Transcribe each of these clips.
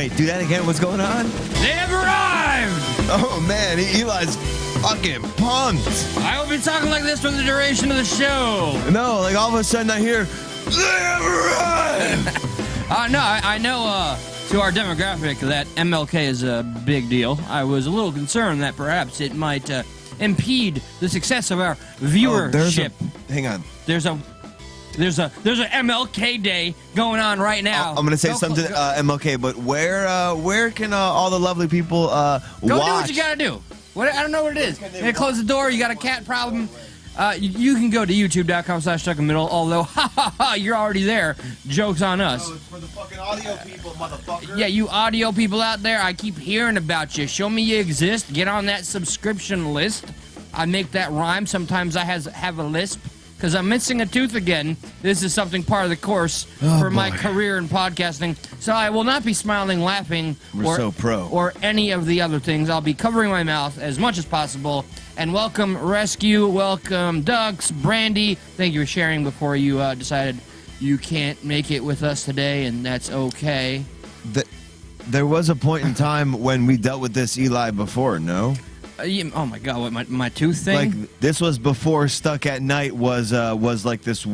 Wait, do that again. What's going on? They have arrived! Oh, man. Eli's fucking pumped. I will be talking like this for the duration of the show. No, like all of a sudden I hear, they have arrived. No, I know to our demographic that MLK is a big deal. I was a little concerned that perhaps it might impede the success of our viewership. Hang on. There's a MLK Day going on right now. I'm gonna say something MLK, but where can all the lovely people watch? Go do what you gotta do. I don't know what it is. You gotta close the door. You got a cat problem. You can go to youtube.com/stuckinmiddle, although, you're already there. Joke's on us. Oh, it's for the fucking audio people, motherfucker. Yeah, you audio people out there, I keep hearing about you. Show me you exist. Get on that subscription list. I make that rhyme. Sometimes I have a lisp because I'm missing a tooth again. This is something part of the course for my career in podcasting. So I will not be smiling, laughing, or any of the other things. I'll be covering my mouth as much as possible. And welcome, Rescue. Welcome, Ducks, Brandy. Thank you for sharing before you decided you can't make it with us today, and that's okay. There was a point in time when we dealt with this, Eli, before, no? Oh my God! What my tooth thing? Like this was before Stuck at Night was like this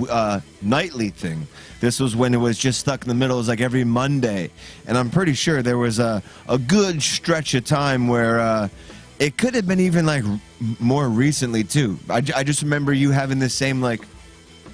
nightly thing. This was when it was just stuck in the middle. It was like every Monday, and I'm pretty sure there was a good stretch of time where it could have been even like more recently too. I just remember you having the same like.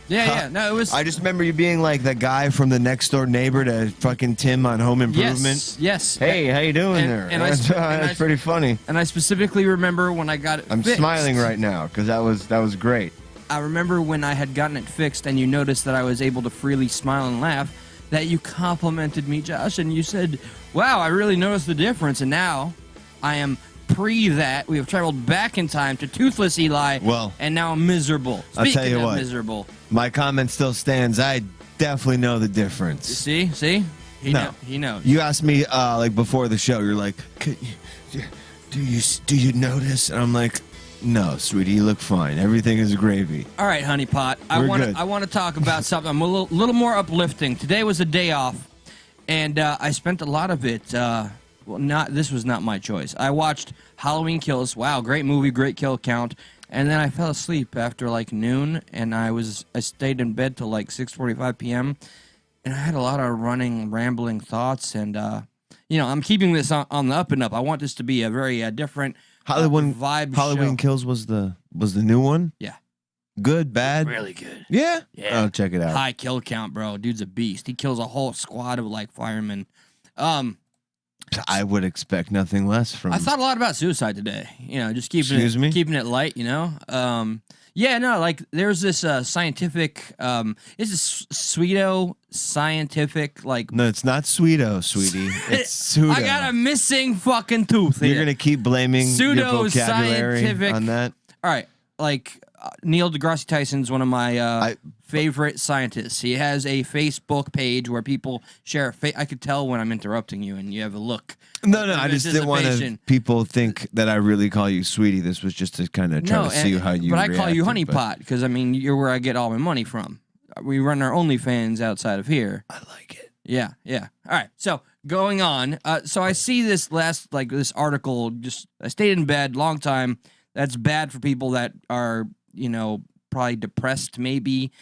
Yeah. No, it was. I just remember you being like the guy from the next door neighbor to fucking Tim on Home Improvement. Yes. Hey, how you doing there? That's pretty funny. And I specifically remember when I got it I'm fixed. smiling right now because that was great. I remember when I had gotten it fixed and you noticed that I was able to freely smile and laugh, that you complimented me, Josh, and you said, wow, I really noticed the difference. And now I am that. We have traveled back in time to toothless Eli, and now I'm miserable. I'll tell you what. Miserable. My comment still stands. I definitely know the difference. See? He knows. You asked me like before the show. You're like, do you notice? And I'm like, no, sweetie, you look fine. Everything is gravy. All right, honey pot. I want to talk about something a little more uplifting. Today was a day off, and I spent a lot of it. This was not my choice. I watched Halloween Kills. Wow, great movie, great kill count. And then I fell asleep after like noon, and I stayed in bed till like 6:45 p.m. And I had a lot of rambling thoughts, and I'm keeping this on the up and up. I want this to be a very different vibe. Halloween Kills was the new one. Yeah, good, bad, really good. Yeah. Oh, check it out. High kill count, bro. Dude's a beast. He kills a whole squad of like firemen. I would expect nothing less from. I thought a lot about suicide today. Just keeping it light. There's this scientific. It's a pseudo-scientific like. No, it's not pseudo, sweetie. It's pseudo. I got a missing fucking tooth. You're gonna keep blaming your vocabulary on that. All right, Neil deGrasse Tyson's one of my favorite scientists. He has a Facebook page where people share. I could tell when I'm interrupting you, and you have a look. No, I just didn't want people think that I really call you sweetie. This was just to kind of try to see how you. But I call you honey pot because you're where I get all my money from. We run our OnlyFans outside of here. I like it. Yeah. All right, so going on. So I see this this article. I stayed in bed long time. That's bad for people that are probably depressed. Maybe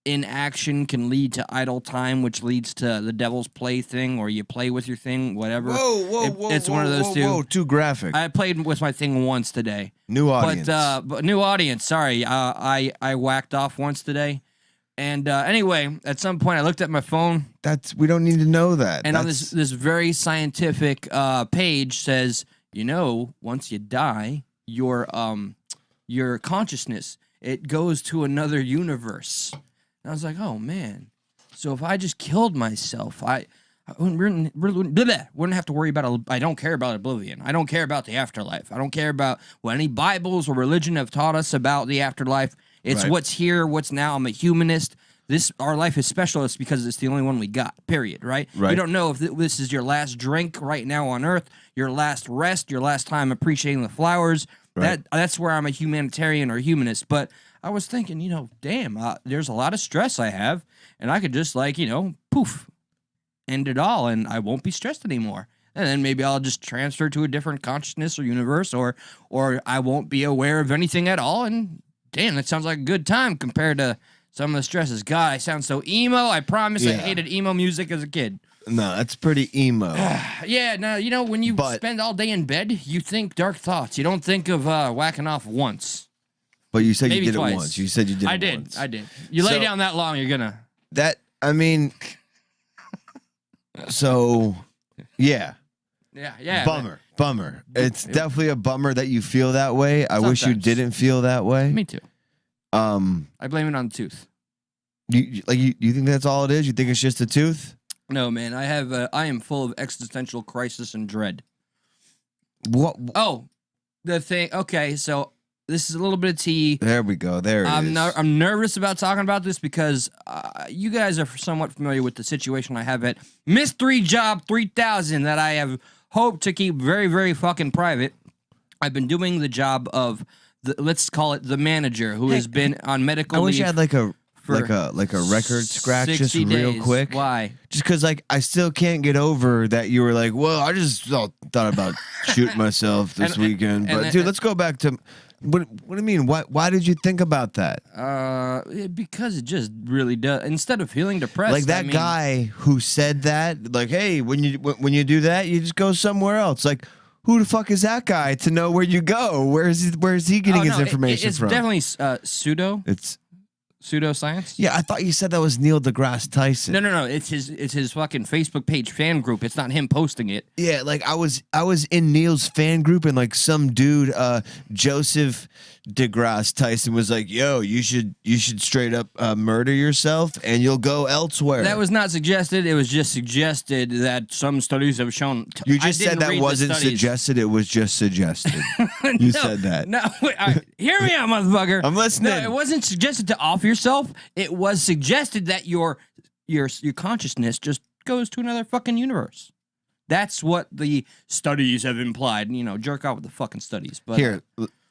inaction can lead to idle time, which leads to the devil's play thing, or you play with your thing, whatever. Whoa! It's one of those two. Whoa, too graphic. I played with my thing once today. New audience. But new audience. Sorry, I whacked off once today, and anyway, at some point I looked at my phone. We don't need to know that. And on this very scientific page says, once you die, your consciousness, it goes to another universe. And I was like, oh, man. So if I just killed myself, I wouldn't have to worry about I don't care about oblivion. I don't care about the afterlife. I don't care about what any Bibles or religion have taught us about the afterlife. It's what's here, what's now. I'm a humanist. Our life is special. It's because it's the only one we got, period, right? We don't know if this is your last drink right now on Earth, your last rest, your last time appreciating the flowers. That's where I'm a humanitarian or humanist. But I was thinking, damn, there's a lot of stress I have, and I could just poof, end it all, and I won't be stressed anymore. and then maybe I'll just transfer to a different consciousness or universe, or I won't be aware of anything at all. And damn, that sounds like a good time compared to some of the stresses. God, I sound so emo. I promise I hated emo music as a kid. No, that's pretty emo. Yeah, no, you know, when you spend all day in bed, you think dark thoughts. You don't think of whacking off once. But you said Maybe you did twice. it once. You said you did it once. I did. You lay down that long, you're gonna. I mean, so, yeah. Yeah. Bummer. It's definitely a bummer that you feel that way. I wish you didn't feel that way. Me too. I blame it on the tooth. You think that's all it is? You think it's just a tooth? No, man. I am full of existential crisis and dread. What? Oh, the thing. Okay, so this is a little bit of tea. There we go. There it is. I'm nervous about talking about this because you guys are somewhat familiar with the situation I have at Mystery Job 3000 that I have hoped to keep very, very fucking private. I've been doing the job of let's call it the manager who has been on medical leave. I wish I had like a record scratch just real days. quick. Why? Just because I still can't get over that you were like, well, I just thought about shooting myself this weekend. But dude, let's go back to what do you mean? Why did you think about that? Because it just really does. Instead of feeling depressed, like that guy who said that, like, hey, when you do that, you just go somewhere else. Like, who the fuck is that guy to know where you go? Where is he getting his information from? It's definitely pseudo. It's pseudoscience. Yeah, I thought you said that was Neil deGrasse Tyson. No. It's his fucking Facebook page fan group. It's not him posting it. Yeah, like I was in Neil's fan group and like some dude, Joseph deGrasse Tyson was like, "Yo, you should straight up murder yourself and you'll go elsewhere." That was not suggested. It was just suggested that some studies have shown. You just said that wasn't suggested. It was just suggested. You said that. No, wait, hear me out, motherfucker. I'm listening. No, it wasn't suggested to off yourself. It was suggested that your consciousness just goes to another fucking universe. That's what the studies have implied. You know, jerk out with the fucking studies. But here.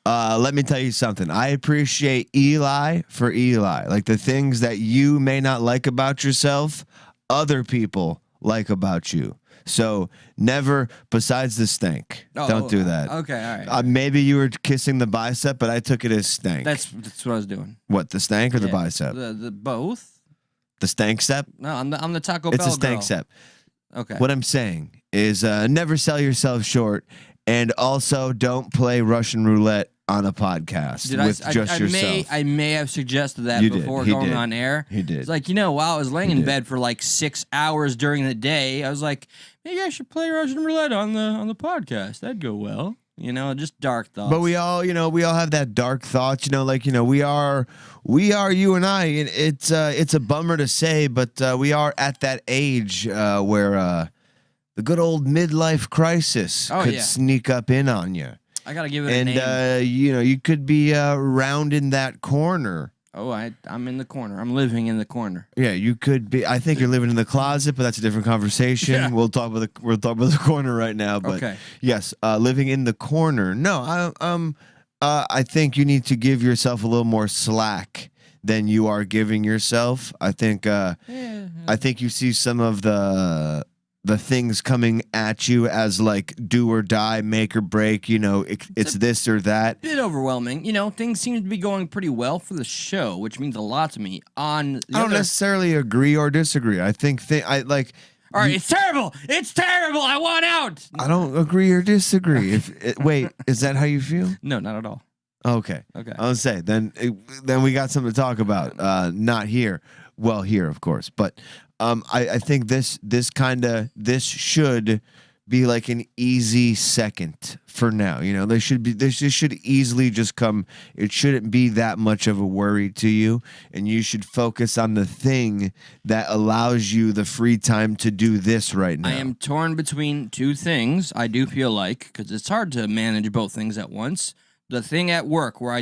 Let me tell you something. I appreciate Eli for Eli. Like the things that you may not like about yourself, other people like about you. So never, besides the stank. Don't do that. Okay, all right. Maybe you were kissing the bicep, but I took it as stank. That's what I was doing. What, the stank or the bicep? The both. The stank step? No, I'm the Taco Bell. It's a stank step. Okay. What I'm saying is never sell yourself short. And also, don't play Russian roulette on a podcast yourself. I may have suggested that before going on air. He did. It's like, while I was laying in bed for like 6 hours during the day, I was like, maybe I should play Russian roulette on the podcast. That'd go well. Just dark thoughts. But we all have that dark thoughts. We are you and I. It's a bummer to say, but we are at that age where the good old midlife crisis could sneak up in on you. I gotta give it a name. And you could be rounding that corner. Oh, I'm in the corner. I'm living in the corner. Yeah, you could be. I think you're living in the closet, but that's a different conversation. Yeah. We'll talk about the corner right now. But okay. Yes, living in the corner. No, I think you need to give yourself a little more slack than you are giving yourself. I think. I think you see some of the things coming at you as like do or die, make or break, it's this or that. Bit overwhelming. Things seem to be going pretty well for the show, which means a lot to me. I don't necessarily agree or disagree. I think all right, it's terrible. It's terrible. I want out. I don't agree or disagree. Wait, is that how you feel? No, not at all. Okay. I'll say then we got something to talk about. Not here. Well, here of course, but I think this should be like an easy second for now. This should easily just come. It shouldn't be that much of a worry to you, and you should focus on the thing that allows you the free time to do this right now. I am torn between two things. I do feel like, because it's hard to manage both things at once. The thing at work where I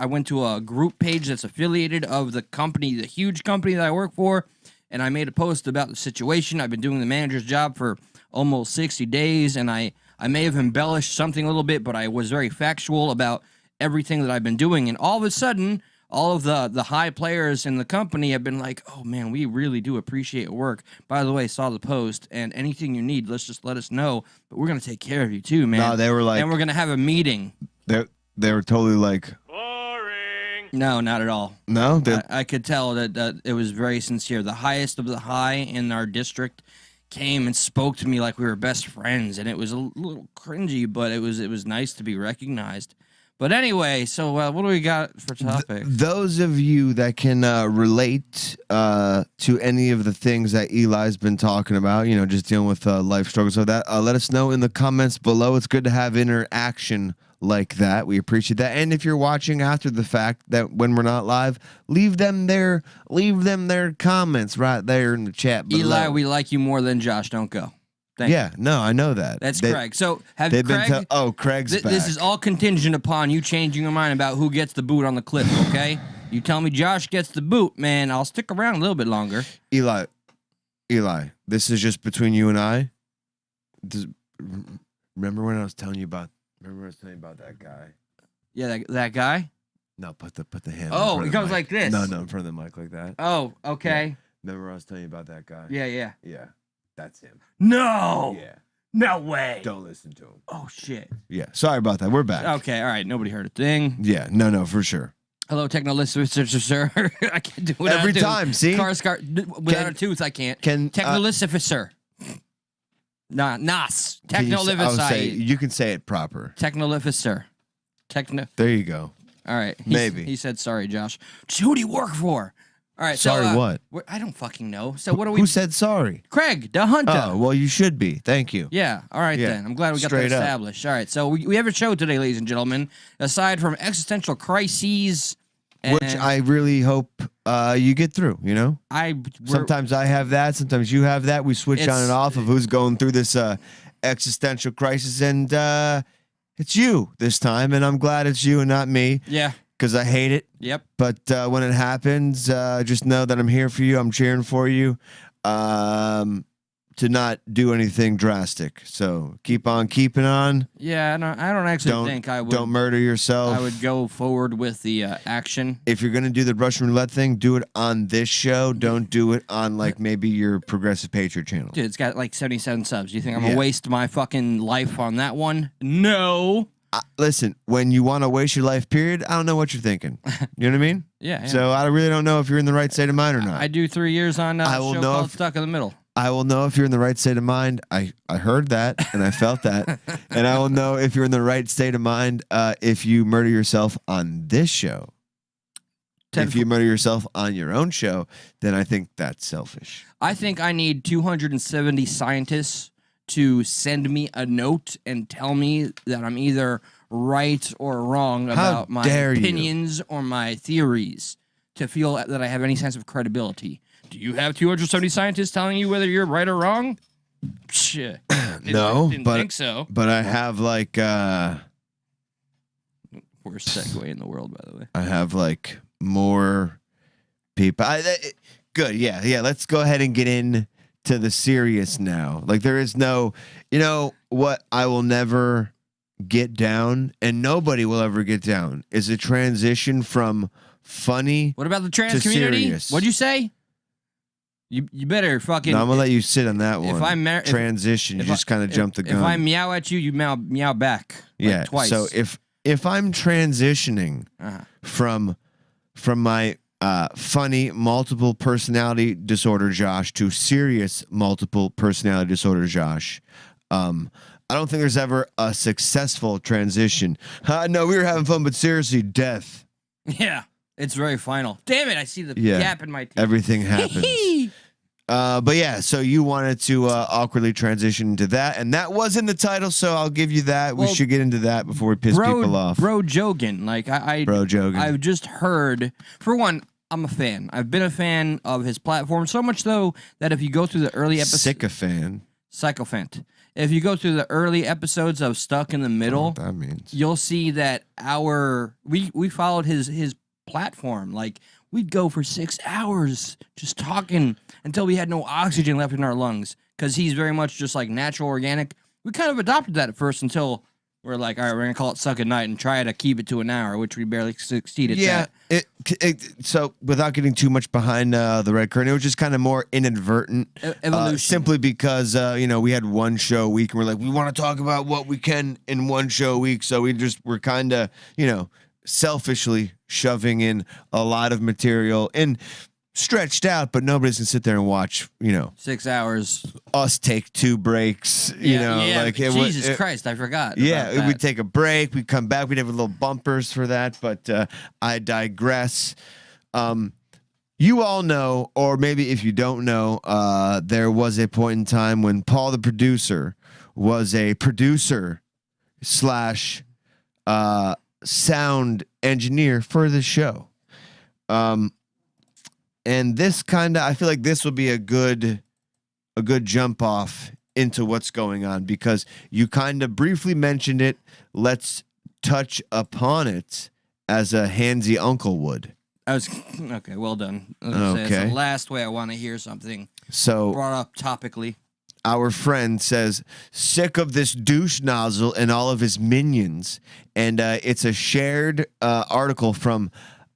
went to a group page that's affiliated of the company, the huge company that I work for, and I made a post about the situation. I've been doing the manager's job for almost 60 days, and I may have embellished something a little bit, but I was very factual about everything that I've been doing. And all of a sudden, all of the high players in the company have been like, oh man, we really do appreciate your work. By the way, saw the post, and anything you need, just let us know. But we're gonna take care of you too, man. No, they were like, and we're gonna have a meeting. They were totally like, boring. No, not at all. No, I could tell that it was very sincere. The highest of the high in our district came and spoke to me like we were best friends, and it was a little cringy, but it was nice to be recognized. But anyway, so what do we got for topics? Those of you that can relate to any of the things that Eli's been talking about, just dealing with life struggles like that, let us know in the comments below. It's good to have interaction like that. We appreciate that. And if you're watching after the fact, that when we're not live, leave them their comments right there in the chat below. Eli, we like you more than Josh. Don't go. Yeah, no, I know that. That's Craig. So have they've Craig, been Craig's back. This is all contingent upon you changing your mind about who gets the boot on the clip, okay? You tell me Josh gets the boot, man, I'll stick around a little bit longer. Eli, this is just between you and I. Remember when I was telling you about that guy? Yeah, that guy? No, put the hand. Oh, it goes like this. No, in front of the mic like that. Oh, okay. Yeah. Remember when I was telling you about that guy? Yeah. Yeah, that's him. No. Yeah. No way. Don't listen to him. Oh, shit. Yeah, sorry about that. We're back. Okay, all right. Nobody heard a thing. Yeah, no, for sure. Hello, technologist, sir. I can't do it every time. See, without a tooth, I can't. Technolicificer. Nas. Technolificite. You can say it proper. Technolificer. There you go. All right. Maybe. He said sorry, Josh. Who do you work for? All right. Sorry, so, what? I don't fucking know. So what are we? Who said sorry? Craig, the hunter. Oh, well, you should be. Thank you. Yeah. All right, then. I'm glad we got that established. All right. So we have a show today, ladies and gentlemen. Aside from existential crises, which I really hope you get through, Sometimes I have that. Sometimes you have that. We switch on and off of who's going through this existential crisis. And it's you this time. And I'm glad it's you and not me. Yeah. Because I hate it. Yep. But when it happens, just know that I'm here for you. I'm cheering for you. To not do anything drastic. So keep on keeping on. Yeah, I don't actually think I would. Don't murder yourself. I would go forward with the action. If you're gonna do the Russian roulette thing, do it on this show. Don't do it on maybe your Progressive Patriot channel. Dude, it's got like 77 subs. Do you think I'm gonna waste my fucking life on that one? No. Listen, when you want to waste your life, period, I don't know what you're thinking. You know what I mean? Yeah. So I really don't know if you're in the right state of mind or not. I do 3 years on a show called Stuck in the Middle. I will know if you're in the right state of mind. I heard that and I felt that. And I will know if you're in the right state of mind if you murder yourself on this show. If you murder yourself on your own show, then I think that's selfish. I think I need 270 scientists to send me a note and tell me that I'm either right or wrong about my opinions or my theories to feel that I have any sense of credibility. Do you have 270 scientists telling you whether you're right or wrong? Shit. Didn't think so. But I have worst segue in the world, by the way. I have more people. Good. Yeah. Let's go ahead and get in to the serious now. There is no, what I will never get down, and nobody will ever get down, is a transition from funny. What about the trans community? Serious. What'd you say? You better fucking. No, I'm gonna let you sit on that one. If I transition, you just kind of jump the gun. If I meow at you, you meow back. Yeah. Twice. So if I'm transitioning from my funny multiple personality disorder Josh to serious multiple personality disorder Josh, I don't think there's ever a successful transition. No, we were having fun, but seriously, death. Yeah. It's very final. Damn it, I see the gap in my teeth. Everything happens. But yeah, so you wanted to awkwardly transition into that, and that was in the title, so I'll give you that. We should get into that before we piss people off. Bro Jogan. Bro Jogan. I've just heard, for one, I'm a fan. I've been a fan of his platform, so much so that if you go through the early episodes... Sycophant. If you go through the early episodes of Stuck in the Middle, that means you'll see that we followed his platform. We'd go for 6 hours just talking until we had no oxygen left in our lungs, because he's very much just natural organic. We kind of adopted that at first until We're like, all right, we're gonna call it Suck at Night and try to keep it to an hour, which we barely succeeded. Yeah. So without getting too much behind the red curtain, it was just kind of more inadvertent. Evolution. Simply because we had one show a week and we're like, we want to talk about what we can in one show a week. So we're kind of selfishly shoving in a lot of material and stretched out, but nobody's gonna sit there and watch 6 hours. Us take 2 breaks. Jesus Christ, I forgot. Yeah, we'd take a break, we'd come back, we'd have little bumpers for that, but I digress. You all know, or maybe if you don't know, there was a point in time when Paul the producer was a producer / sound engineer for the show. And this I feel like this will be a good jump off into what's going on, because you kind of briefly mentioned it. Let's touch upon it as a handsy uncle would. Okay, well done. It's the last way I want to hear something brought up topically. Our friend says, sick of this douche nozzle and all of his minions. And it's a shared article from,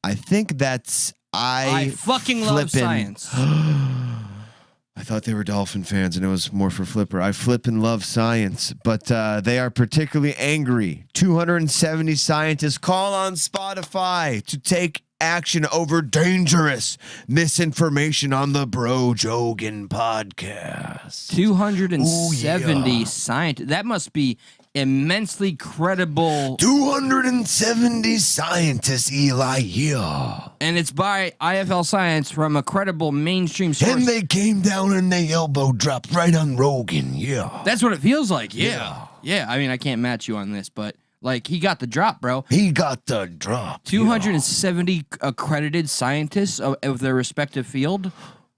I think that's I fucking love science. I thought they were Dolphin fans, and it was more for Flipper. I flippin' love science, but they are particularly angry. 270 scientists call on Spotify to take action over dangerous misinformation on the Bro Jogan podcast. 270 scientists. That must be immensely credible. 270 scientists, Eli, yeah. And it's by IFL Science from a credible mainstream source. And they came down and they elbow dropped right on Rogan, yeah. That's what it feels like, yeah. I mean, I can't match you on this, but like, he got the drop, bro. He got the drop. 270 accredited scientists of their respective field.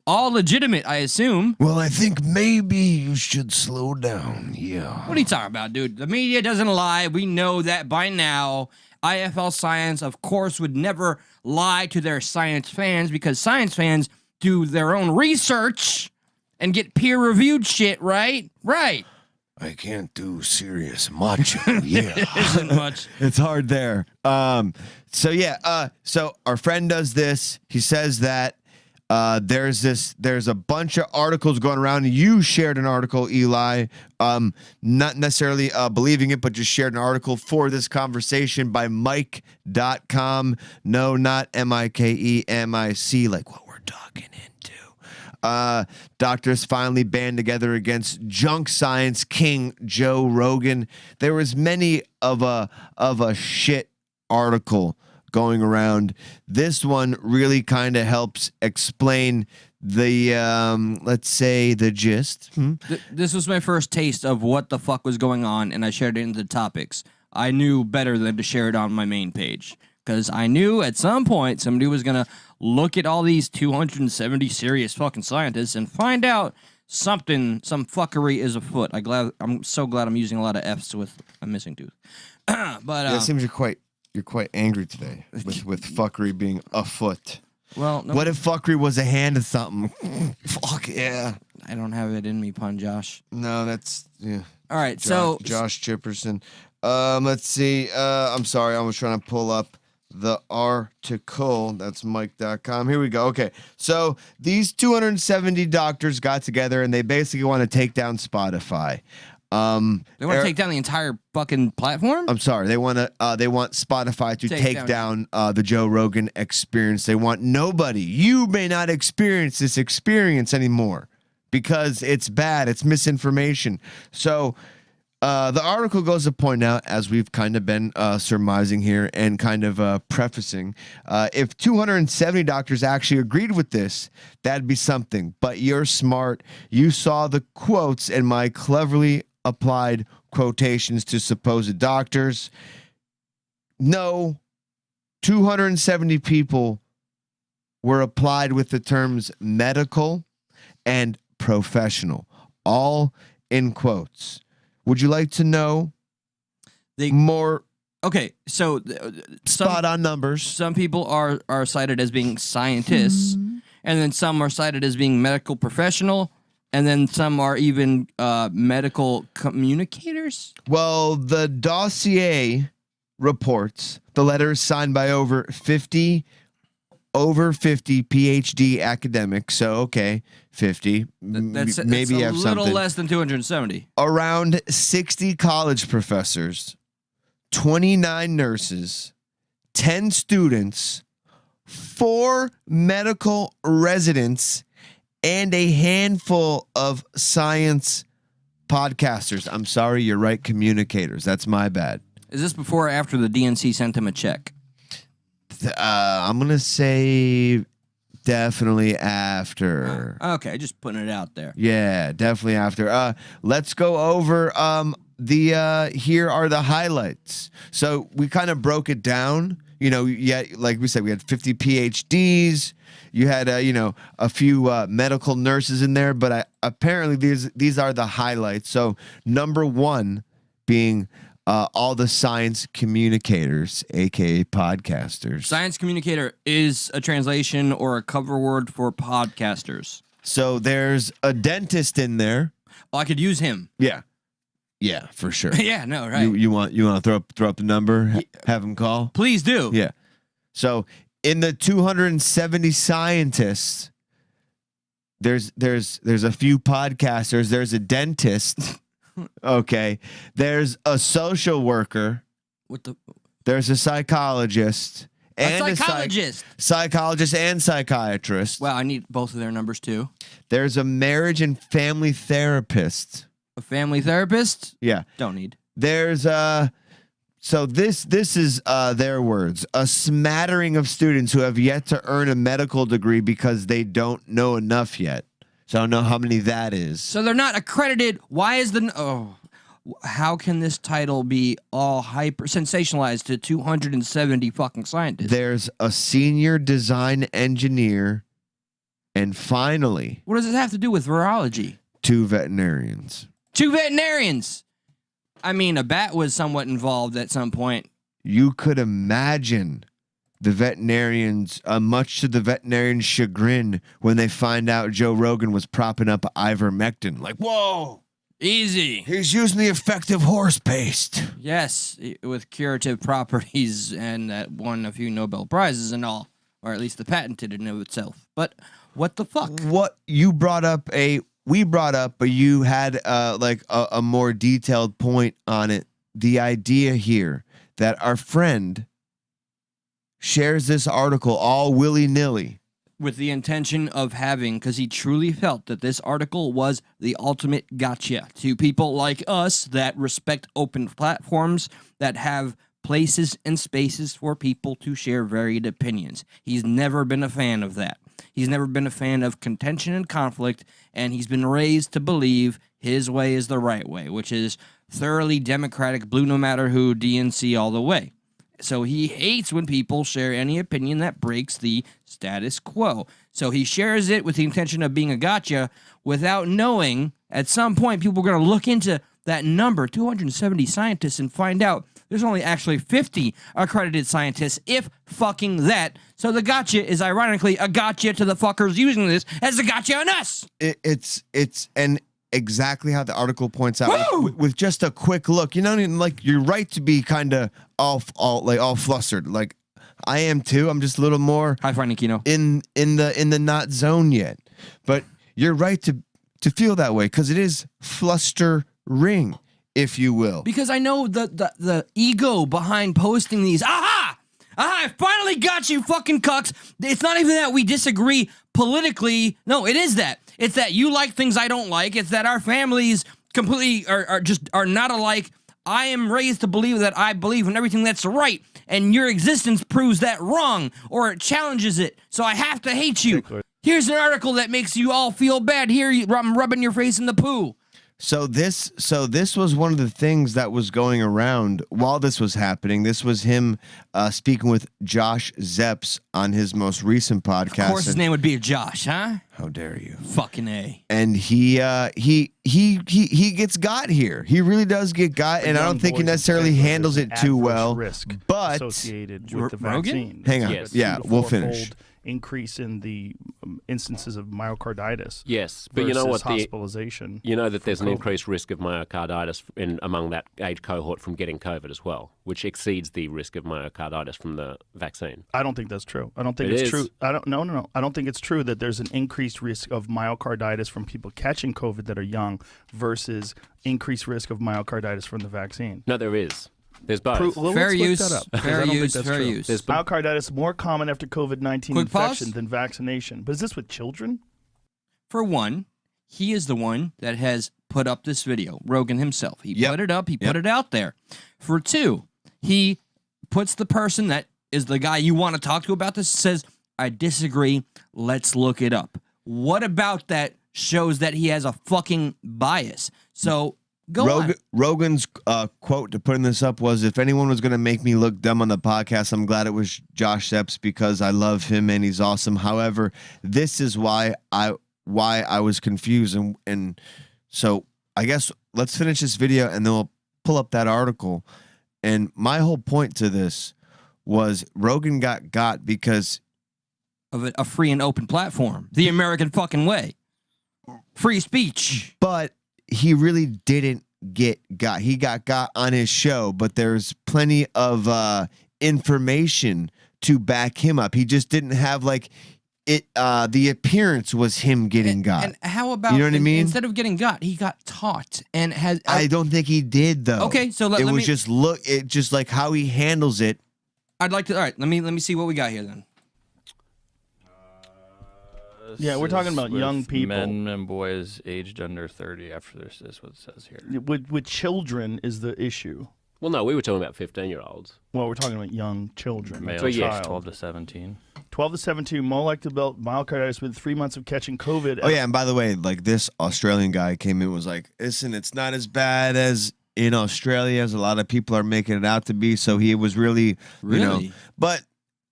All legitimate, I assume. Well, I think maybe you should slow down, yeah. What are you talking about, dude? The media doesn't lie. We know that by now. IFL Science, of course, would never lie to their science fans, because science fans do their own research and get peer-reviewed shit, right? Right. I can't do serious macho, yeah. It isn't much. It's hard there. So our friend does this. He says that there's a bunch of articles going around. You shared an article, Eli, not necessarily believing it, but just shared an article for this conversation by Mike.com. No, not MIKE, like what we're talking into. Doctors finally band together against junk science king Joe Rogan. There was many of a shit article going around. This one really kind of helps explain the let's say the gist. This was my first taste of what the fuck was going on, and I shared it into the topics. I knew better than to share it on my main page, because I knew at some point somebody was gonna look at all these 270 serious fucking scientists and find out some fuckery is afoot. I'm so glad I'm using a lot of F's with a missing tooth. But it seems you're quite angry today with fuckery being afoot. Well, no, what if fuckery was a hand of something? Fuck yeah. I don't have it in me, pun Josh. No, that's All right, Josh Chipperson. Let's see. I'm sorry, I was trying to pull up the article. That's Mike.com. Here we go. Okay. So these 270 doctors got together and they basically want to take down Spotify. They want to take down the entire fucking platform? I'm sorry. They want Spotify to take down the Joe Rogan experience. They want nobody. You may not experience this experience anymore because it's bad. It's misinformation. So the article goes to point out, as we've kind of been surmising here and kind of prefacing, if 270 doctors actually agreed with this, that'd be something. But you're smart. You saw the quotes and my cleverly applied quotations to supposed doctors. No, 270 people were applied with the terms medical and professional, all in quotes. Would you like to know more? Okay, so spot on numbers. Some people are cited as being scientists, and then some are cited as being medical professional, And then some are even medical communicators. Well, the dossier reports the letter is signed by over 50 PhD academics. So, okay, 50. That's maybe you have a little something. less than 270. Around 60 college professors, 29 nurses, 10 students, 4 medical residents, and a handful of science podcasters. I'm sorry, you're right, communicators. That's my bad. Is this before or after the DNC sent him a check? I'm going to say definitely after. Okay, just putting it out there. Yeah, definitely after. Let's go over here are the highlights. So we kind of broke it down. You know, yeah, like we said, we had 50 PhDs. You had a few medical nurses in there, but apparently these are the highlights. So number 1 being all the science communicators, aka podcasters. Science communicator is a translation or a cover word for podcasters. So there's a dentist in there. Oh, I could use him. Yeah, for sure. Yeah, no, right. You want to throw up the number, have him call? Please do. Yeah. So in the 270 scientists, there's a few podcasters. There's a dentist. Okay. There's a social worker. There's a psychologist. And a psychologist. Psychologist and psychiatrist. Well, I need both of their numbers too. There's a marriage and family therapist. A family therapist? Yeah. Don't need. There's so this is their words. A smattering of students who have yet to earn a medical degree because they don't know enough yet. So I don't know how many that is. So they're not accredited. Why is how can this title be all hyper sensationalized to 270 fucking scientists? There's a senior design engineer, and finally, what does this have to do with virology? 2 veterinarians. 2 veterinarians. I mean, a bat was somewhat involved at some point. You could imagine the veterinarians, much to the veterinarians' chagrin, when they find out Joe Rogan was propping up ivermectin. Like, whoa, easy. He's using the effective horse paste. Yes, with curative properties, and that won a few Nobel Prizes and all, or at least the patented in of itself. But what the fuck? What you brought up we brought up, but you had a more detailed point on it. The idea here that our friend shares this article all willy-nilly. With the intention of having, because he truly felt that this article was the ultimate gotcha to people like us that respect open platforms, that have places and spaces for people to share varied opinions. He's never been a fan of that. He's never been a fan of contention and conflict, and he's been raised to believe his way is the right way, which is thoroughly democratic, blue no matter who, DNC all the way. So he hates when people share any opinion that breaks the status quo. So he shares it with the intention of being a gotcha without knowing at some point people are going to look into that number, 270 scientists, and find out there's only actually 50 accredited scientists, if fucking that. So the gotcha is ironically a gotcha to the fuckers using this as a gotcha on us. It's exactly how the article points out with just a quick look. You know, like, you're right to be kind of all flustered. Like I am too. I'm just a little more high finding Kino in the not zone yet. But you're right to feel that way, because it is flustering, if you will. Because I know the ego behind posting these. Aha! I finally got you, fucking cucks. It's not even that we disagree politically. No, it is that. It's that you like things I don't like. It's that our families completely are not alike. I am raised to believe that I believe in everything that's right, and your existence proves that wrong, or it challenges it. So I have to hate you. Here's an article that makes you all feel bad. Here, I'm rubbing your face in the poo. So this was one of the things that was going around while this was happening. This was him speaking with Josh Zepps on his most recent podcast. Of course, his name would be Josh, huh? How dare you? Fucking A. And he gets got here. He really does get got, and I don't think he necessarily handles it too well. Risk but associated with the Rogan? vaccine. Hang on, Yes. yeah, we'll finish. Increase in the instances of myocarditis. Yes, but you know what? Hospitalization. You know that there's an COVID. increased risk of myocarditis among that age cohort from getting COVID as well, which exceeds the risk of myocarditis from the vaccine. I don't think that's true. I don't think It it's is. true. No. I don't think it's true that there's an increased risk of myocarditis from people catching COVID that are young versus increased risk of myocarditis from the vaccine. No, there is. There's both. Well, Fair let's use. look that up, because I Fair don't think use. that's Fair true. use. Myocarditis more common after COVID-19 Quick infection pause. than vaccination. But is this with children? For one, he is the one that has put up this video, Rogan himself. He Yep. put it up. He Yep. put it out there. For two, he puts the person that is the guy you want to talk to about this, says, I disagree. Let's look it up. What about that shows that he has a fucking bias? So go on. Rogan's quote to putting this up was, if anyone was going to make me look dumb on the podcast, I'm glad it was Josh Epps because I love him and he's awesome. However, this is why I was confused. And so I guess let's finish this video and then we'll pull up that article. And my whole point to this was Rogan got because Of a free and open platform. The American fucking way. Free speech. but he really didn't got. He got on his show, but there's plenty of information to back him up. He just didn't have like it. The appearance was him getting got. And how about, You know what I mean? instead of getting got, he got taught and has. I don't think he did though. Okay, so it let was me- just it just like how he handles it. I'd like to. All right, let me see what we got here then. Yeah, we're talking about With young people. men and boys aged under 30. After this is what it says here. With children is the issue. Well, no, we were talking about 15-year-olds. Well, we're talking about young children. Male So, yes, age 12 to 17. 12 to 17, molecular myocarditis within 3 months of catching COVID. Oh yeah, and by the way, like this Australian guy came in and was like, listen, it's not as bad as in Australia as a lot of people are making it out to be. So he was really, you know, Really? but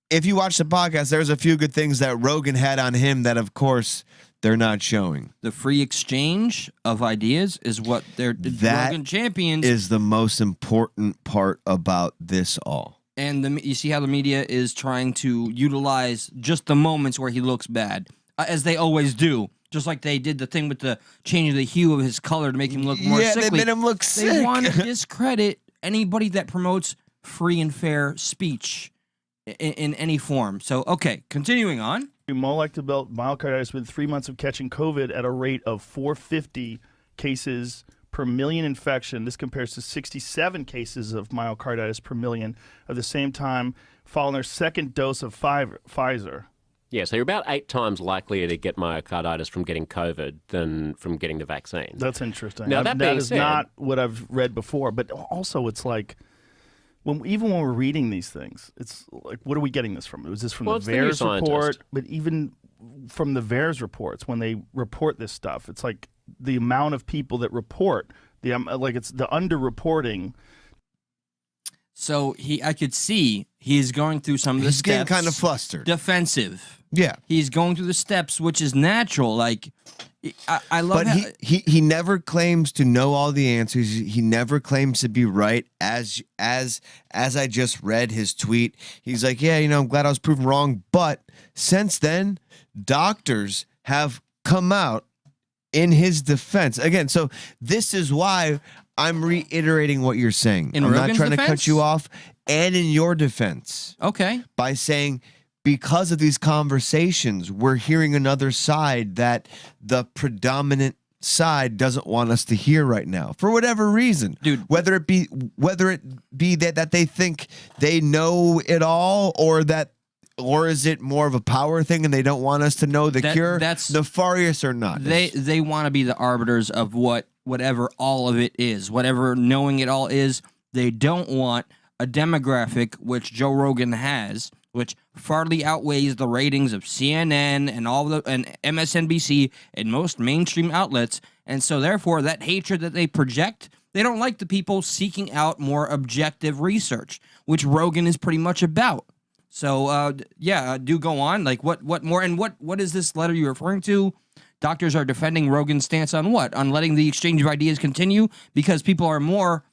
if you watch the podcast, there's a few good things that Rogan had on him that, of course, they're not showing. The free exchange of ideas is what they're That Rogan champions. Is the most important part about this all. And you see how the media is trying to utilize just the moments where he looks bad, as they always do. Just like they did the thing with the changing the hue of his color to make him look more sickly. They made him look They sick. want to discredit anybody that promotes free and fair speech in any form. So, okay, continuing on. Molecular myocarditis within 3 months of catching COVID at a rate of 450 cases per million infection. This compares to 67 cases of myocarditis per million at the same time following their second dose of Pfizer. Yeah, so you're about 8 times likelier to get myocarditis from getting COVID than from getting the vaccine. That's interesting. Now, that being is said- not what I've read before, but also it's like, even when we're reading these things, it's like, what are we getting this from? Was this from Well, the it's the new VAERS report? scientist. But even from the VAERS reports, when they report this stuff, it's like the amount of people that report, it's the underreporting. So I could see he's going through some of the He's steps. getting kind of flustered. Defensive. Yeah. He's going through the steps, which is natural. Like, I love But how, he never claims to know all the answers. He never claims to be right. As I just read his tweet, he's like, yeah, I'm glad I was proven wrong. But since then, doctors have come out in his defense again. So this is why I'm reiterating what you're saying. In I'm not Rogan's trying to defense? cut you off, and in your defense okay. by saying, because of these conversations, we're hearing another side that the predominant side doesn't want us to hear right now for whatever reason. Dude. Whether it be that they think they know it all, or is it more of a power thing and they don't want us to know the cure? That's nefarious or not. They want to be the arbiters of whatever all of it is, whatever knowing it all is. They don't want a demographic, which Joe Rogan has, which farly outweighs the ratings of CNN and MSNBC and most mainstream outlets. And so therefore that hatred that they project, they don't like the people seeking out more objective research, which Rogan is pretty much about. So do go on. Like what more, and what is this letter you're referring to? Doctors are defending Rogan's stance on what? On letting the exchange of ideas continue because people are more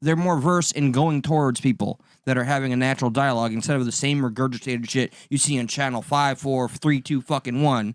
they're more versed in going towards people. that are having a natural dialogue instead of the same regurgitated shit you see on channel 5, 4, 3, 2, fucking 1.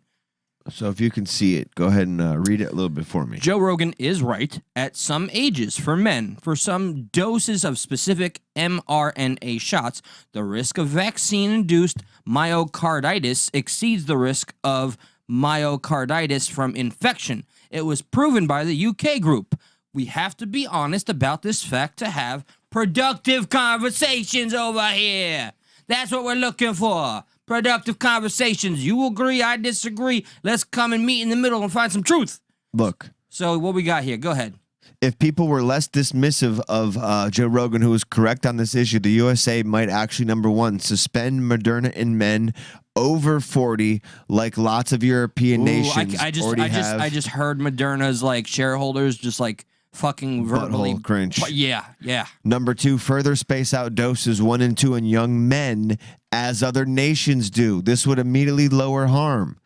So if you can see it, go ahead and read it a little bit for me. Joe Rogan is right. At some ages for men, for some doses of specific mRNA shots, the risk of vaccine-induced myocarditis exceeds the risk of myocarditis from infection. It was proven by the UK group. We have to be honest about this fact to have productive conversations over here. That's what we're looking for. Productive conversations. You agree, I disagree. Let's come and meet in the middle and find some truth. Look. So what we got here? Go ahead. If people were less dismissive of Joe Rogan, who was correct on this issue, the USA might actually, number one, suspend Moderna in men over 40, like lots of European nations I just heard Moderna's like shareholders just like fucking verbally butthole cringe. Yeah. Number two, further space out doses 1 and 2 in young men as other nations do. This would immediately lower harm.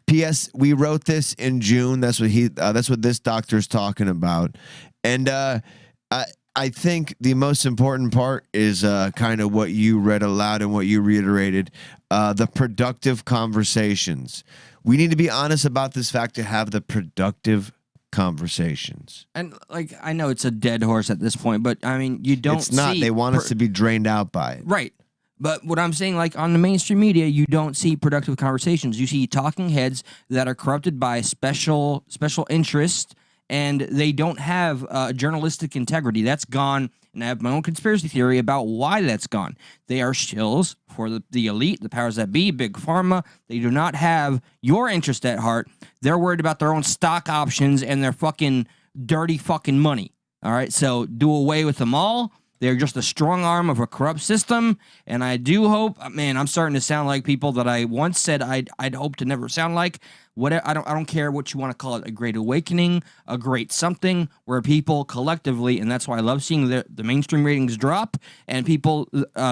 P.S. We wrote this in June. That's what this doctor's talking about. And I think the most important part is kind of what you read aloud and what you reiterated, the productive conversations. We need to be honest about this fact to have the productive conversations. And like I know it's a dead horse at this point, but I mean you don't. It's not. They want us to be drained out by it. Right. But what I'm saying, like on the mainstream media, you don't see productive conversations. You see talking heads that are corrupted by special interests, and they don't have journalistic integrity. That's gone, and I have my own conspiracy theory about why that's gone. They are shills for the elite, the powers that be, big pharma. They do not have your interest at heart. They're worried about their own stock options and their fucking dirty fucking money. All right, so do away with them all. They're just a strong arm of a corrupt system, and I do hope, man, I'm starting to sound like people that I once said I'd hope to never sound like. I don't care what you want to call it, a great awakening, a great something, where people collectively, and that's why I love seeing the mainstream ratings drop and people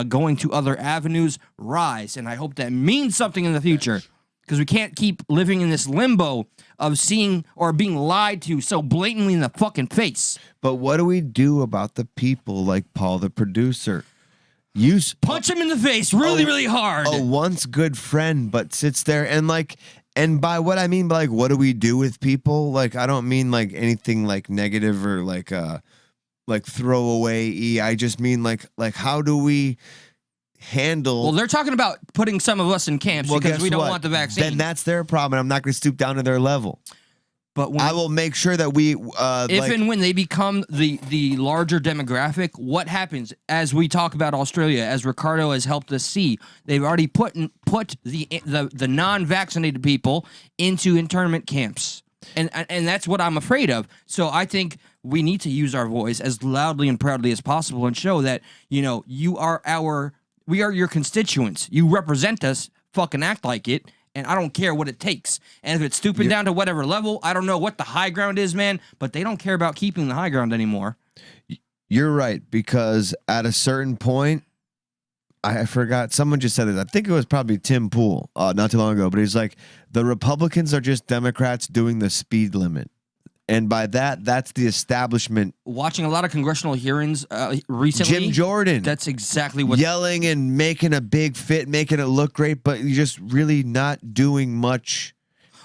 going to other avenues rise, and I hope that means something in the future. Because we can't keep living in this limbo of seeing or being lied to so blatantly in the fucking face. But what do we do about the people like Paul, the producer? Punch him in the face really hard. A once good friend, but sits there and by what I mean by like, what do we do with people? Like, I don't mean like anything like negative or like throwaway. I just mean like how do we handle? Well, they're talking about putting some of us in camps because we don't want the vaccine. Then that's their problem. I'm not going to stoop down to their level. But I will make sure that we and when they become the larger demographic, what happens as we talk about Australia, as Ricardo has helped us see, they've already put the non-vaccinated people into internment camps. And that's what I'm afraid of. So I think we need to use our voice as loudly and proudly as possible and show that, we are your constituents. You represent us. Fucking act like it. And I don't care what it takes. And if it's stooping down to whatever level, I don't know what the high ground is, man. But they don't care about keeping the high ground anymore. You're right, because at a certain point, I forgot. Someone just said this. I think it was probably Tim Pool not too long ago. But he's like, the Republicans are just Democrats doing the speed limit. And by that's the establishment. Watching a lot of congressional hearings recently. Jim Jordan. That's exactly what. Yelling and making a big fit, making it look great, but you're just really not doing much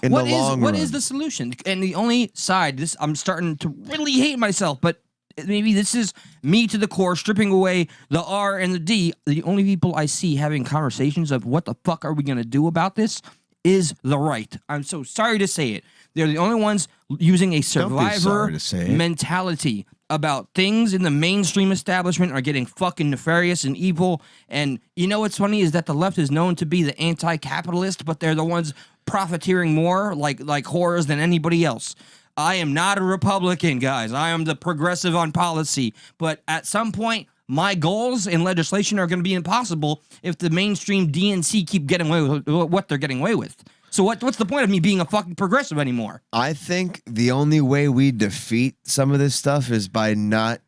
in the long run. What is the solution? And the only side, I'm starting to really hate myself, but maybe this is me to the core, stripping away the R and the D. The only people I see having conversations of what the fuck are we going to do about this is the right. I'm so sorry to say it. They're the only ones using a survivor mentality about things in the mainstream establishment are getting fucking nefarious and evil. And you know what's funny is that the left is known to be the anti-capitalist, but they're the ones profiteering more like whores than anybody else. I am not a Republican, guys. I am the progressive on policy. But at some point, my goals in legislation are going to be impossible if the mainstream DNC keep getting away with what they're getting away with. So what's the point of me being a fucking progressive anymore? I think the only way we defeat some of this stuff is by not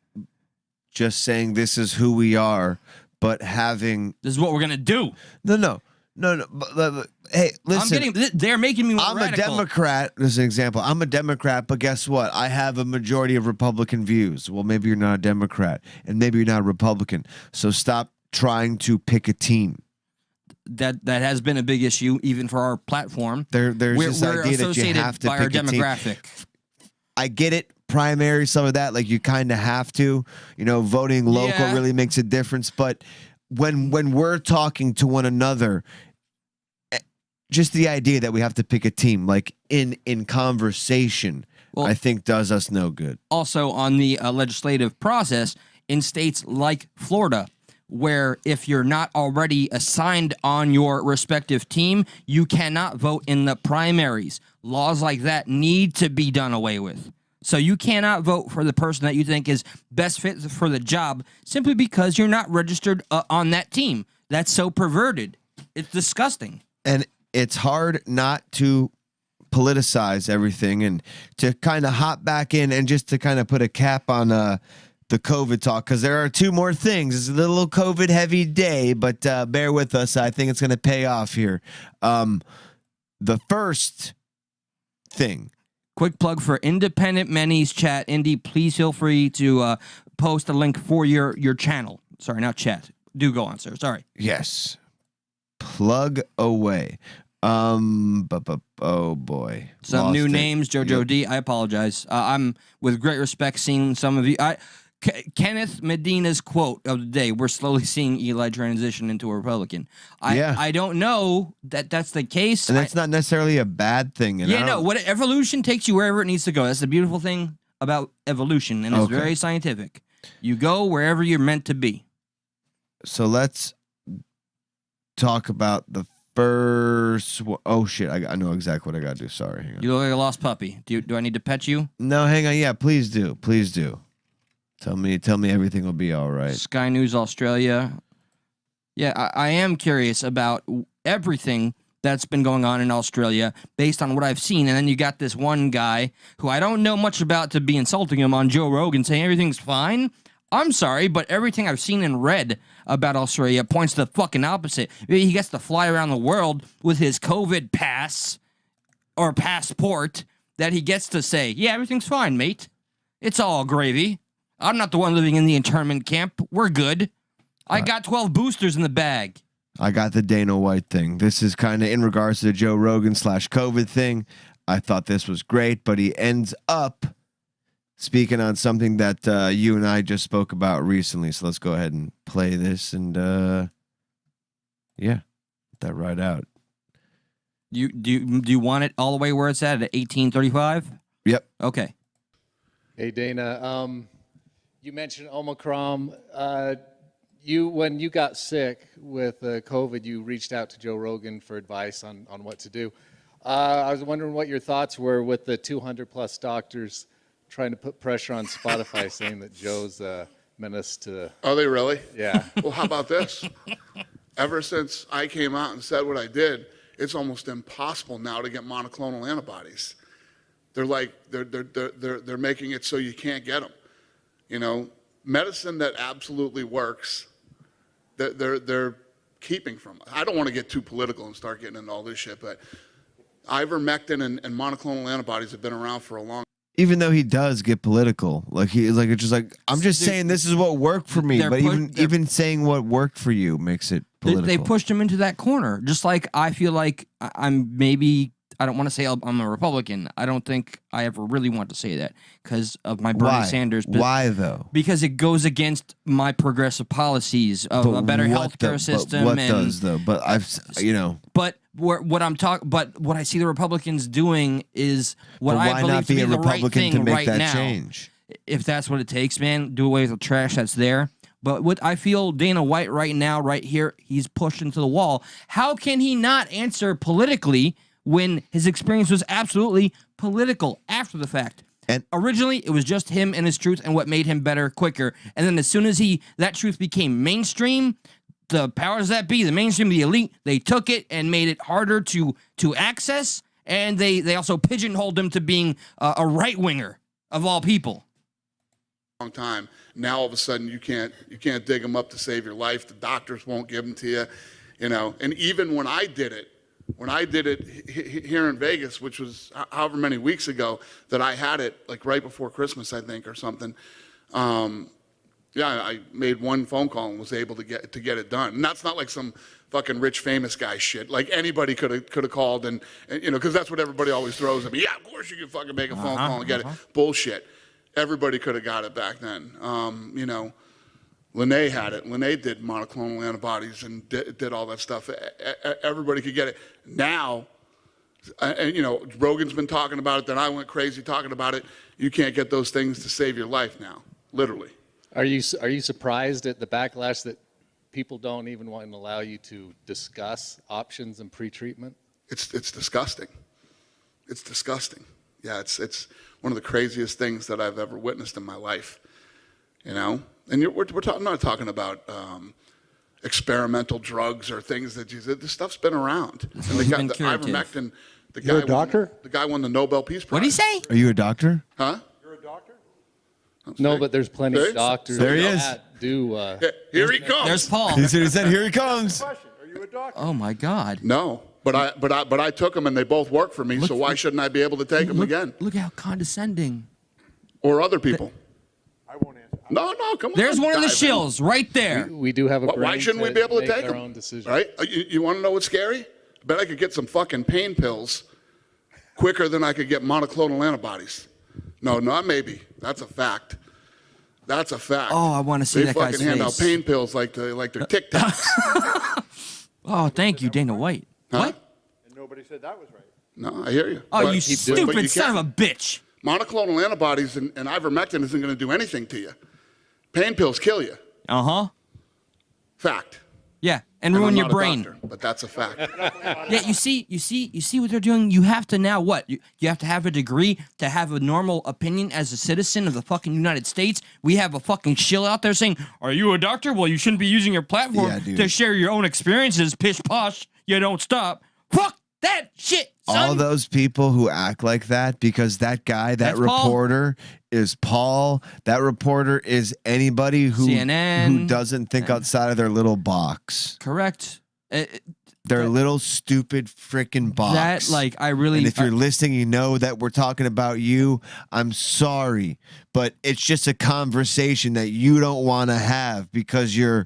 just saying this is who we are, but having... This is what we're going to do. No. But, hey, listen. They're making me more radical. A Democrat, as an example. I'm a Democrat, but guess what? I have a majority of Republican views. Well, maybe you're not a Democrat, and maybe you're not a Republican. So stop trying to pick a team. That has been a big issue even for our platform. There's this idea that you have to by pick our a team. demographic. I get it. Primary, some of that, like you kind of have to. Voting local really makes a difference. But when we're talking to one another, just the idea that we have to pick a team, like in conversation, I think does us no good. Also, on the legislative process in states like Florida, where if you're not already assigned on your respective team, you cannot vote in the primaries. Laws like that need to be done away with. So you cannot vote for the person that you think is best fit for the job simply because you're not registered on that team. That's so perverted. It's disgusting. And it's hard not to politicize everything and to kind of hop back in and just to kind of put a cap on the COVID talk, because there are two more things. It's a little COVID heavy day, but bear with us. I think it's going to pay off here. The first thing. Quick plug for Independent Meny's chat. Indy, please feel free to post a link for your channel. Sorry, not chat. Do go on, sir. Sorry. Yes. Plug away. Oh boy. Some Lost new it. names, JoJo D. I apologize. I'm with great respect seeing some of you. Kenneth Medina's quote of the day: "We're slowly seeing Eli transition into a Republican." I don't know that that's the case, and that's not necessarily a bad thing. And what evolution takes you wherever it needs to go. That's the beautiful thing about evolution, and it's very scientific. You go wherever you're meant to be. So let's talk about the first. Oh shit! I know exactly what I gotta do. Sorry. Hang on. You look like a lost puppy. Do I need to pet you? No, hang on. Yeah, please do. Please do. Tell me everything will be all right. Sky News Australia. Yeah, I am curious about everything that's been going on in Australia based on what I've seen. And then you got this one guy who I don't know much about to be insulting him on Joe Rogan saying everything's fine. I'm sorry, but everything I've seen and read about Australia points to the fucking opposite. He gets to fly around the world with his COVID pass or passport that he gets to say, yeah, everything's fine, mate. It's all gravy. I'm not the one living in the internment camp. We're good. I got 12 boosters in the bag. I got the Dana White thing. This is kind of in regards to the Joe Rogan /COVID thing. I thought this was great, but he ends up speaking on something that you and I just spoke about recently. So let's go ahead and play this and, get that right out. Do you want it all the way where it's at 1835? Yep. Okay. Hey, Dana. You mentioned Omicron. When you got sick with COVID, you reached out to Joe Rogan for advice on what to do. I was wondering what your thoughts were with the 200-plus doctors trying to put pressure on Spotify, saying that Joe's meant us to... Are they really? Yeah. Well, how about this? Ever since I came out and said what I did, it's almost impossible now to get monoclonal antibodies. They're making it so you can't get them. Medicine that absolutely works, they're keeping from us. I don't want to get too political and start getting into all this shit, but ivermectin and monoclonal antibodies have been around for a long time. Even though he does get political, it's just like I'm just saying this is what worked for me. But even saying what worked for you makes it political. They pushed him into that corner, just like I feel like I'm maybe. I don't want to say I'm a Republican. I don't think I ever really want to say that because of my Bernie Sanders. Why though? Because it goes against my progressive policies of a better healthcare system. What does though? But But what I see the Republicans doing is what I believe to be the right thing to make right that now. Change? If that's what it takes, man, do away with the trash that's there. But what I feel Dana White right now, right here, he's pushed into the wall. How can he not answer politically when his experience was absolutely political after the fact? And originally, it was just him and his truth and what made him better quicker. And then as soon as that truth became mainstream, the powers that be, the mainstream, the elite, they took it and made it harder to access. And they also pigeonholed him to being a right-winger of all people. Long time. Now all of a sudden you can't dig them up to save your life. The doctors won't give them to you, And even when I did it here in Vegas, which was however many weeks ago that I had it, like right before Christmas, I think, or something. Yeah, I made one phone call and was able to get it done. And that's not like some fucking rich famous guy shit. Like anybody could have called and you know, because that's what everybody always throws at me. Yeah, of course you can fucking make a phone call and get it. Bullshit. Everybody could have got it back then. You know, Lene had it. Lene did monoclonal antibodies and did all that stuff. Everybody could get it. Now, and you know, Rogan's been talking about it. Then I went crazy talking about it. You can't get those things to save your life now, literally. Are you surprised at the backlash that people don't even want to allow you to discuss options and pre-treatment? It's disgusting. It's disgusting. Yeah, it's one of the craziest things that I've ever witnessed in my life. You know, and I'm not talking about experimental drugs or things that this stuff's been around. And the ivermectin. You're a doctor? The guy won the Nobel Peace Prize. What did he say? Are you a doctor? Huh? No, but there's plenty of doctors There he is. that do. Here he comes. There's Paul. He said, "Here he comes." Are you a doctor? Oh my God. No, but I took them and they both work for me. So why shouldn't I be able to take them again? Look how condescending. Or other people? I won't answer. No, come on. There's one of the dive in. shills right there. We do have a brain. Why shouldn't we be able to take our them? own decision. Right? You want to know what's scary? I bet I could get some fucking pain pills quicker than I could get monoclonal antibodies. No, not maybe. That's a fact. That's a fact. Oh, I want to see that guy's face. They fucking hand out pain pills like they're Tic Tacs. Oh, thank you, Dana White. Huh? What? And nobody said that was right. No, I hear you. Oh, But you stupid you son can't. of a bitch. Monoclonal antibodies and ivermectin isn't going to do anything to you. Pain pills kill you. Uh-huh. Fact. Yeah, and And ruin I'm your not a brain. doctor, but that's a fact. Yeah, you see what they're doing? You have to now what? You have to have a degree to have a normal opinion as a citizen of the fucking United States. We have a fucking shill out there saying, "Are you a doctor? Well, you shouldn't be using your platform Yeah, dude. to share your own experiences. Pish posh, you don't stop. Fuck that shit, son." All those people who act like that because that guy, that That's Paul. reporter is Paul. That reporter is anybody who CNN. doesn't think outside of their little box. Correct. Their little stupid freaking box. That like I really. And if you're listening, you know that we're talking about you. I'm sorry, but it's just a conversation that you don't want to have because you're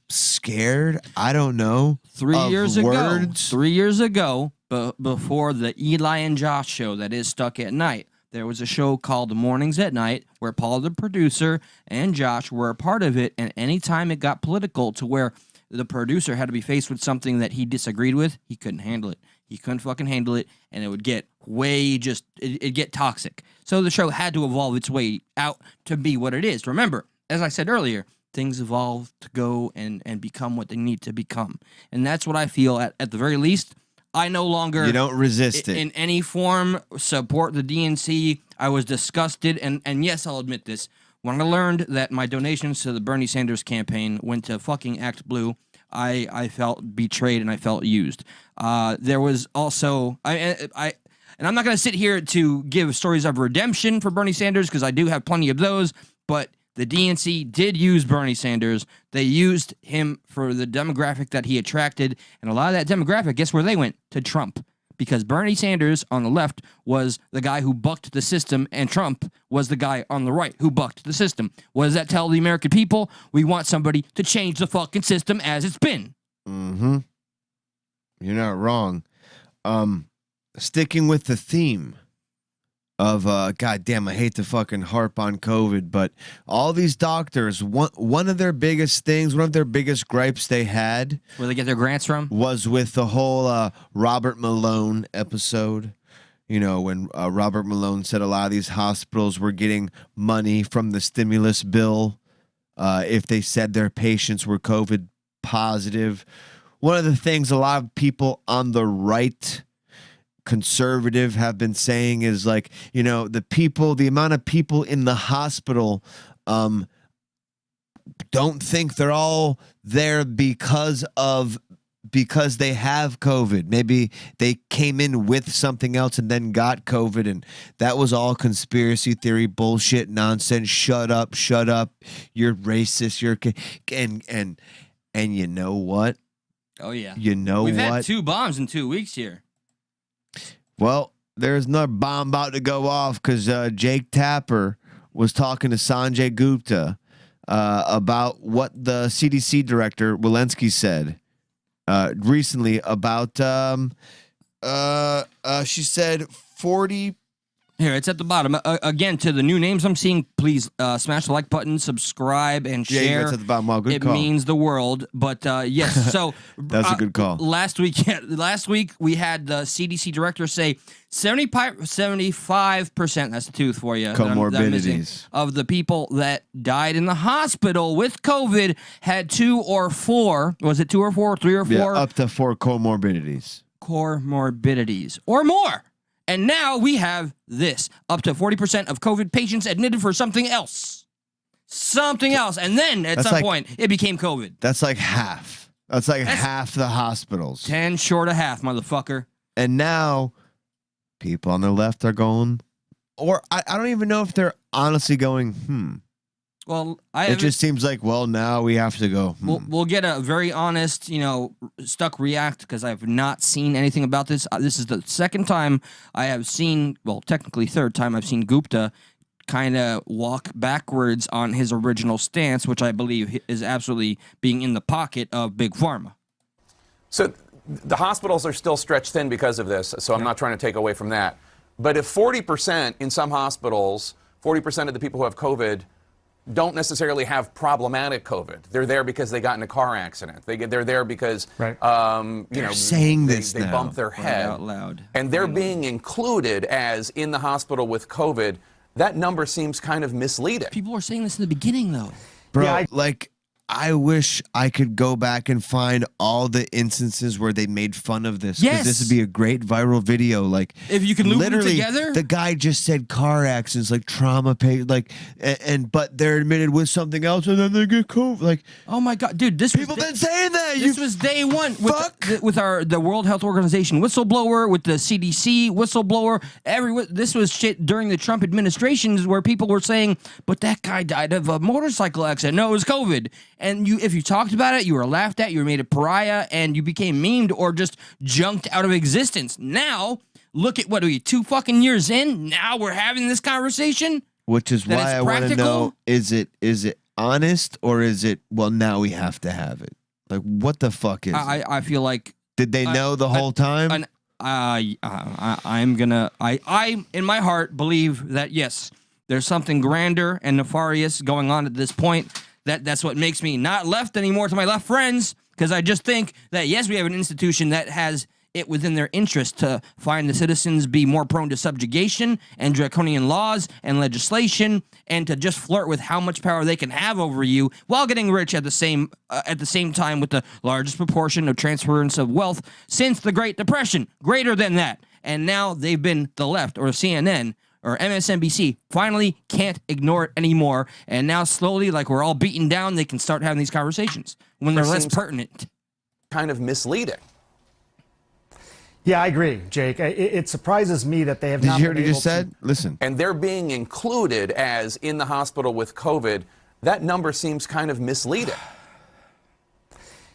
scared. I don't know. 3 of years words. ago, 3 years ago, before the Eli and Josh show that is Stuck at Night, there was a show called Mornings at Night where Paul, the producer, and Josh were a part of it. And anytime it got political to where the producer had to be faced with something that he disagreed with, he couldn't handle it. He couldn't fucking handle it, and it would get it'd get toxic. So the show had to evolve its way out to be what it is. Remember, as I said earlier, things evolve to go and become what they need to become. And that's what I feel at the very least. I no longer You don't resist it. in any form support the DNC. I was disgusted, and yes, I'll admit this. When I learned that my donations to the Bernie Sanders campaign went to fucking Act Blue, I felt betrayed and I felt used. There was also and I'm not going to sit here to give stories of redemption for Bernie Sanders because I do have plenty of those, but the DNC did use Bernie Sanders. They used him for the demographic that he attracted, and a lot of that demographic, guess where they went? To Trump. Because Bernie Sanders on the left was the guy who bucked the system, and Trump was the guy on the right who bucked the system. What does that tell the American people? We want somebody to change the fucking system as it's been. Mm-hmm. You're not wrong. Sticking with the theme of goddamn, I hate to fucking harp on COVID, but all these doctors, one of their biggest things, one of their biggest gripes they had, Where they get their grants from? was with the whole Robert Malone episode. You know, when Robert Malone said a lot of these hospitals were getting money from the stimulus bill if they said their patients were COVID positive. One of the things a lot of people on the right, conservative, have been saying is like, you know, the amount of people in the hospital don't think they're all there because they have COVID. Maybe they came in with something else and then got COVID, and that was all conspiracy theory bullshit nonsense. Shut up. You're racist. And you know what? Oh, yeah. You know We've what? had 2 bombs in 2 weeks here. Well, there's another bomb about to go off because Jake Tapper was talking to Sanjay Gupta about what the CDC director Walensky said recently about. She said 40. Here, it's at the bottom. Again, to the new names I'm seeing, please smash the like button, subscribe, and share. Yeah, it's at the bottom. Wow, good it call. means the world. But yes, so That's a good call. Last week we had the CDC director say 75%. That's the tooth for you. Comorbidities of the people that died in the hospital with COVID had 2 or 4. Was it 2 or 4? 3 or 4? Yeah, up to 4 comorbidities. Comorbidities or more. And now we have this. Up to 40% of COVID patients admitted for something else. Something else. And then at some point, it became COVID. That's like half. That's half the hospitals. 10 short of half, motherfucker. And now people on the left are going, or I don't even know if they're honestly going, Well, it just seems like, well, now we have to go. We'll get a very honest, stuck react because I have not seen anything about this. This is the second time I have seen, well, technically third time I've seen Gupta kind of walk backwards on his original stance, which I believe is absolutely being in the pocket of Big Pharma. So the hospitals are still stretched thin because of this, so I'm not trying to take away from that. But if 40% in some hospitals, 40% of the people who have COVID don't necessarily have problematic COVID. They're there because they got in a car accident. They're there because saying they now. bumped their head out loud, and they're being included as in the hospital with COVID. That number seems kind of misleading. People were saying this in the beginning, though. Bro, I wish I could go back and find all the instances where they made fun of this. Yes. This would be a great viral video. Like, if you can loop them literally, together. the guy just said car accidents, like trauma pay, like, but they're admitted with something else, and then they get COVID. Like, oh my God, dude, people been saying that. This was day one with the World Health Organization whistleblower, with the CDC whistleblower. This was shit during the Trump administrations where people were saying, but that guy died of a motorcycle accident. No, it was COVID. And if you talked about it, you were laughed at, you were made a pariah, and you became memed or just junked out of existence. Now, look at what are we, 2 fucking years in? Now we're having this conversation? Which is why I want to know, is it honest or is it, well, now we have to have it? Like, what the fuck is it? I feel like... Did they know the whole time? I in my heart believe that, yes, there's something grander and nefarious going on at this point. That's what makes me not left anymore to my left friends, because I just think that, yes, we have an institution that has it within their interest to find the citizens be more prone to subjugation and draconian laws and legislation, and to just flirt with how much power they can have over you while getting rich at the same time with the largest proportion of transference of wealth since the Great Depression, greater than that. And now they've been the left, or CNN, or MSNBC, finally can't ignore it anymore. And now slowly, like we're all beaten down, they can start having these conversations when they're less pertinent. Kind of misleading. Yeah, I agree, Jake. It surprises me that they have not. Did you hear what been he just able said? Listen. And they're being included as in the hospital with COVID. That number seems kind of misleading.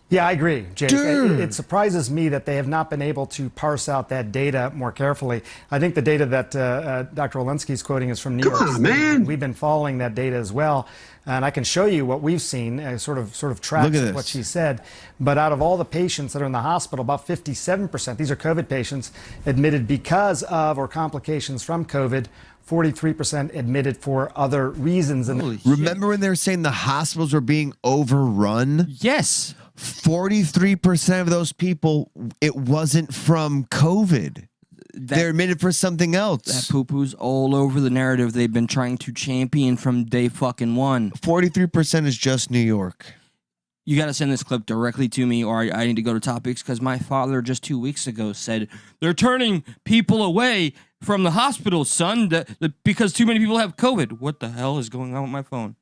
Yeah, I agree, Jake. It surprises me that they have not been able to parse out that data more carefully. I think the data that Dr. Walensky is quoting is from New York State. Man. We've been following that data as well, and I can show you what we've seen. Sort of tracks what she said. But out of all the patients that are in the hospital, about 57%, these are COVID patients, admitted because of or complications from COVID. 43% admitted for other reasons. Remember when they were saying the hospitals were being overrun? Yes. 43% of those people, it wasn't from COVID. They're admitted for something else. That poo-poo's all over the narrative they've been trying to champion from day fucking one. 43% is just New York. You got to send this clip directly to me, or I need to go to topics, because my father just 2 weeks ago said, they're turning people away from the hospital, son, because too many people have COVID. What the hell is going on with my phone?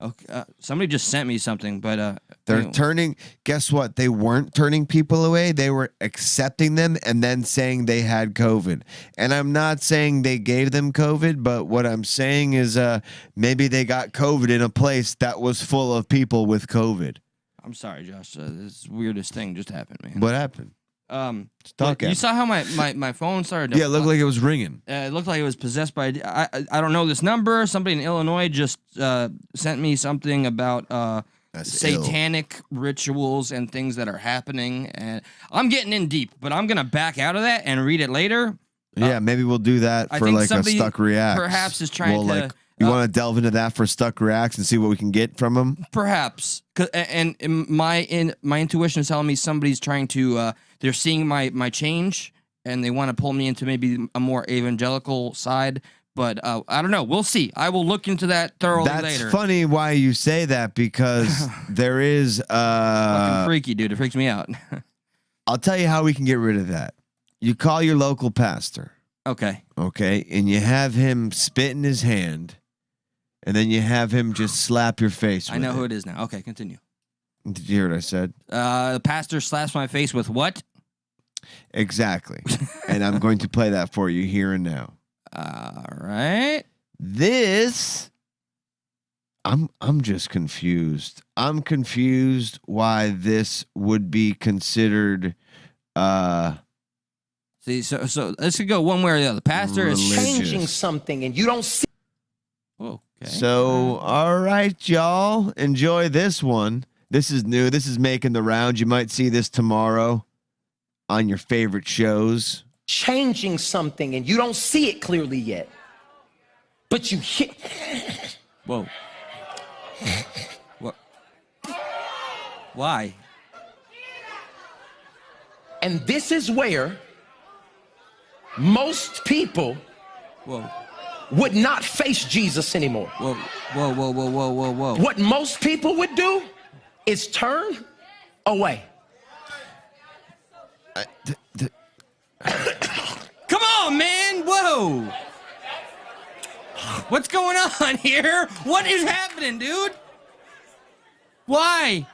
Okay, somebody just sent me something, but they're turning. Guess what? They weren't turning people away. They were accepting them and then saying they had COVID. And I'm not saying they gave them COVID, but what I'm saying is maybe they got COVID in a place that was full of people with COVID. I'm sorry, Josh. This weirdest thing just happened, man. What happened? Stuck You at. saw how my phone started to Yeah, it looked like it was ringing. it looked like it was possessed by I don't know this number. Somebody in Illinois just sent me something about That's satanic rituals and things that are happening, and I'm getting in deep, but I'm gonna back out of that and read it later. Yeah, maybe we'll do that I for think like a somebody Stuck Reacts. perhaps is trying to, You want to delve into that for Stuck Reacts and see what we can get from them? Perhaps, and my intuition is telling me somebody's trying to. They're seeing my change, and they want to pull me into maybe a more evangelical side. But I don't know. We'll see. I will look into that thoroughly That's later. funny why you say that because there is. Fucking freaky, dude. It freaks me out. I'll tell you how we can get rid of that. You call your local pastor. Okay. Okay, and you have him spit in his hand, and then you have him just slap your face. I know who it is now. Okay, continue. Did you hear what I said? The pastor slaps my face with what? Exactly. And I'm going to play that for you here and now. All right. This, I'm just confused. I'm confused why this would be considered. See, so this could go one way or the other. The pastor is changing something, and you don't see. Okay. So, all right, y'all, enjoy this one. This is new. This is making the rounds. You might see this tomorrow on your favorite shows. Changing something, and you don't see it clearly yet, but you hear. Whoa. What? Why? And this is where most people would not face Jesus anymore. Whoa, whoa, whoa, whoa, whoa, whoa, whoa. What most people would do is turn away. Come on, man. Whoa. What's going on here? What is happening, dude? Why?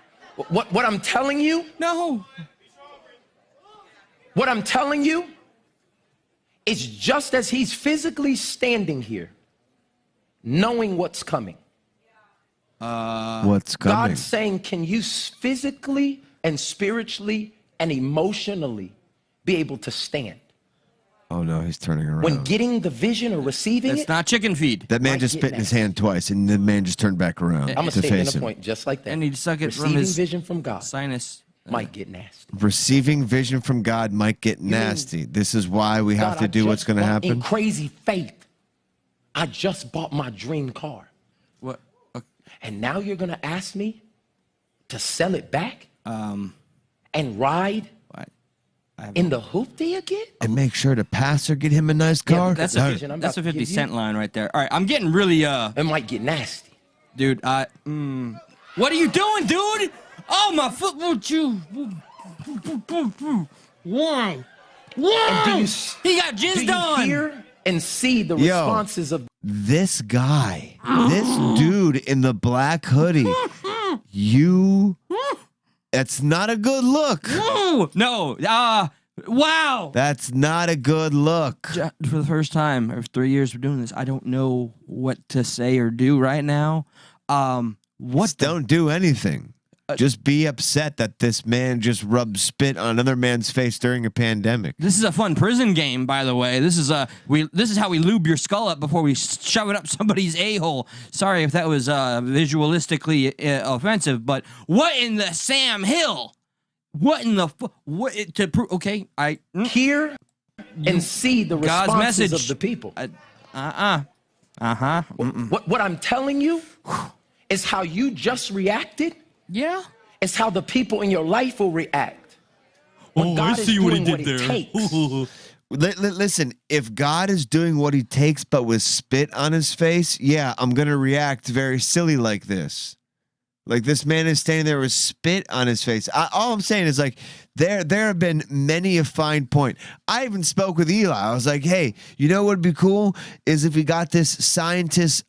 What I'm telling you? No. What I'm telling you is just as he's physically standing here, knowing what's coming. What's coming? God's saying, can you physically and spiritually and emotionally be able to stand? Oh no, he's turning around. When getting the vision or receiving That's not chicken feed. That man might just get spit in his hand twice, and the man just turned back around I'm gonna to stay in face a him. point just like that. And he'd suck it from Receiving his vision from God sinus. might get nasty. Receiving vision from God might get nasty. This is why we have God, to I do what's just going to bought in happen. crazy faith, I just bought my dream car. What? And now you're gonna ask me to sell it back? And ride in the hoopty again? And make sure the pastor get him a nice car. That's the a vision I'm that's a about to 50 give cent you. line right there. All right, I'm getting really It might get nasty. dude. What are you doing, dude? Oh my foot! Won't you? Why? And do you, He got do jizzed you on. hear and see the Yo. responses of This guy, this dude in the black hoodie, that's not a good look. No. Wow. That's not a good look. For the first time after 3 years of doing this, I don't know what to say or do right now. Just don't do anything. Just be upset that this man just rubbed spit on another man's face during a pandemic. This is a fun prison game, by the way. This is how we lube your skull up before we shove it up somebody's a-hole. Sorry if that was visualistically offensive, but what in the Sam Hill? What in the what to prove? Okay, hear and see the God's responses message of the people. What I'm telling you is how you just reacted. Yeah. It's how the people in your life will react. When God is doing what it takes. Listen, if God is doing what he takes but with spit on his face, yeah, I'm going to react very silly like this. Like this man is standing there with spit on his face. All I'm saying is like there have been many a fine point. I even spoke with Eli. I was like, hey, you know what would be cool is if we got this scientist,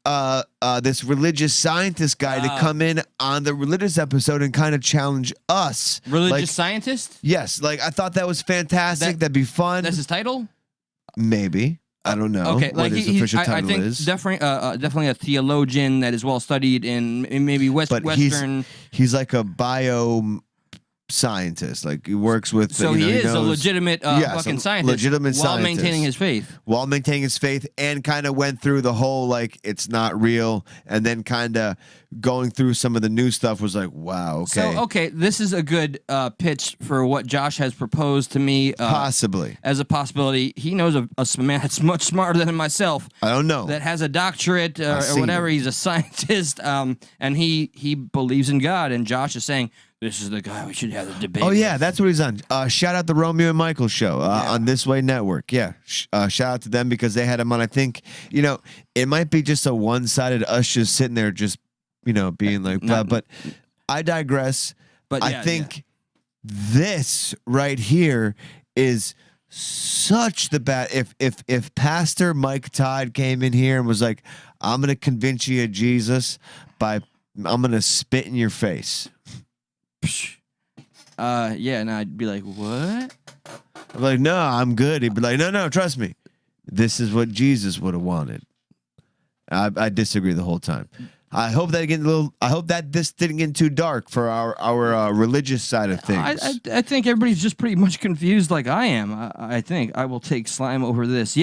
this religious scientist guy to come in on the religious episode and kind of challenge us. Religious scientist? Yes. Like I thought that was fantastic. That'd be fun. That's his title? Maybe. I don't know Okay, what his official title I think is. definitely a theologian that is well studied in maybe But Western. he's like a bio scientist. Like he works with. So he is a legitimate fucking scientist, legitimate while scientist, maintaining his faith. While maintaining his faith, and kind of went through the whole like it's not real, and then kind of going through some of the new stuff was like, wow, okay. So this is a good pitch for what Josh has proposed to me. Possibly as a possibility. He knows a man that's much smarter than myself. I don't know. That has a doctorate or whatever. He's a scientist, and he believes in God. And Josh is saying, this is the guy we should have the debate. Oh yeah, that's what he's on. Shout out the Romeo and Michael show on This Way Network. Yeah, shout out to them because they had him on. I think it might be just a one-sided us just sitting there just being like blah. But I digress. But I think this right here is such the bad. If Pastor Mike Todd came in here and was like, I'm gonna convince you of Jesus I'm gonna spit in your face. And I'd be like, what? I'm like, no, I'm good. He'd be like, no, trust me. This is what Jesus would have wanted. I disagree the whole time. I hope that this didn't get too dark for our religious side of things. I think everybody's just pretty much confused like I am. I think I will take slime over this.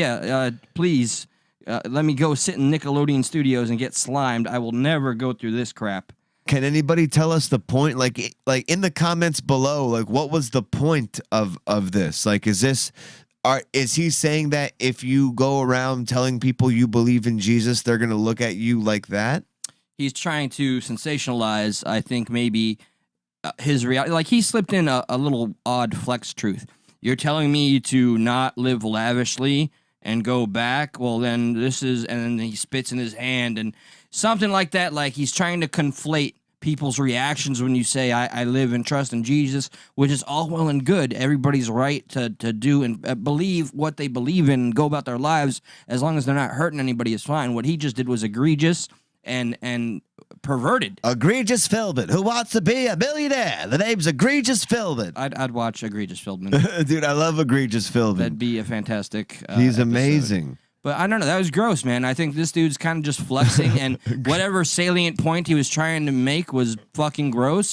Please let me go sit in Nickelodeon Studios and get slimed. I will never go through this crap. Can anybody tell us the point? Like in the comments below, like what was the point of this? Like, is he saying that if you go around telling people you believe in Jesus, they're going to look at you like that? He's trying to sensationalize, I think, maybe his reality. Like he slipped in a little odd flex truth. You're telling me to not live lavishly and go back? Well, then this is, and then he spits in his hand and something like that. Like he's trying to conflate people's reactions when you say I live and trust in Jesus, which is all well and good. Everybody's right to do and believe what they believe in and go about their lives as long as they're not hurting anybody is fine. What he just did was egregious and perverted. Egregious Philbin, who wants to be a millionaire. The name's Egregious Philbin. I'd watch Egregious Philbin. Dude, I love Egregious Philbin. That'd be a fantastic He's episode. amazing. But I don't know. That was gross, man. I think this dude's kind of just flexing, and whatever salient point he was trying to make was fucking gross.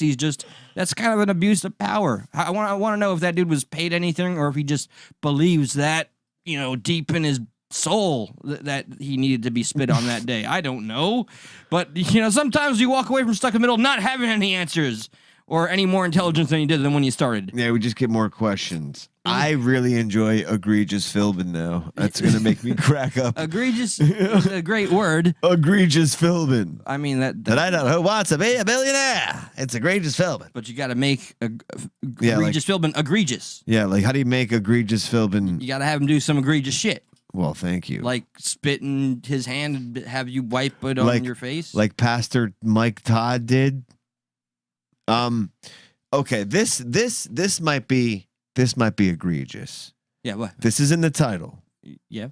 That's kind of an abuse of power. I want to know if that dude was paid anything or if he just believes that, deep in his soul that he needed to be spit on that day. I don't know. But, sometimes you walk away from Stuck in the Middle not having any answers or any more intelligence than you did than when you started. Yeah, we just get more questions. I really enjoy Egregious Philbin now. That's going to make me crack up. Egregious is a great word. Egregious Philbin. I mean, that I don't know who wants to be a billionaire. It's Egregious Philbin. But you got to make Egregious Philbin egregious. Yeah, like how do you make Egregious Philbin? You got to have him do some egregious shit. Well, thank you. Like spit in his hand and have you wipe it on your face? Like Pastor Mike Todd did? Okay, this might be egregious. Yeah, what? This is in the title. Yeah.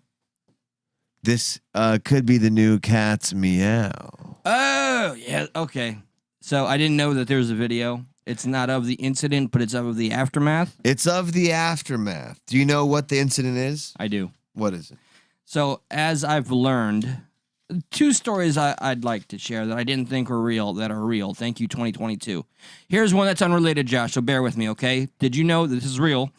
This could be the new Cat's Meow. Oh, yeah, okay. So I didn't know that there was a video. It's not of the incident, but it's of the aftermath. It's of the aftermath. Do you know what the incident is? I do. What is it? So as I've learned, two stories I'd like to share that I didn't think were real that are real. Thank you, 2022. Here's one that's unrelated, Josh, so bear with me, okay? Did you know that this is real?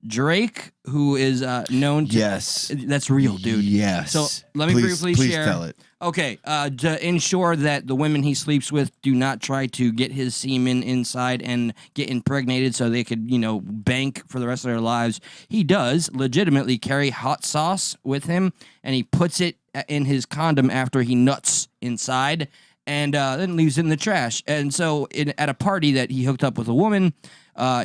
Drake, who is known to... Yes. That's real, dude. Yes. So let me briefly share. Please tell it. Okay, to ensure that the women he sleeps with do not try to get his semen inside and get impregnated so they could, bank for the rest of their lives, he does legitimately carry hot sauce with him, and he puts it in his condom after he nuts inside and then leaves it in the trash. And so at a party that he hooked up with a woman,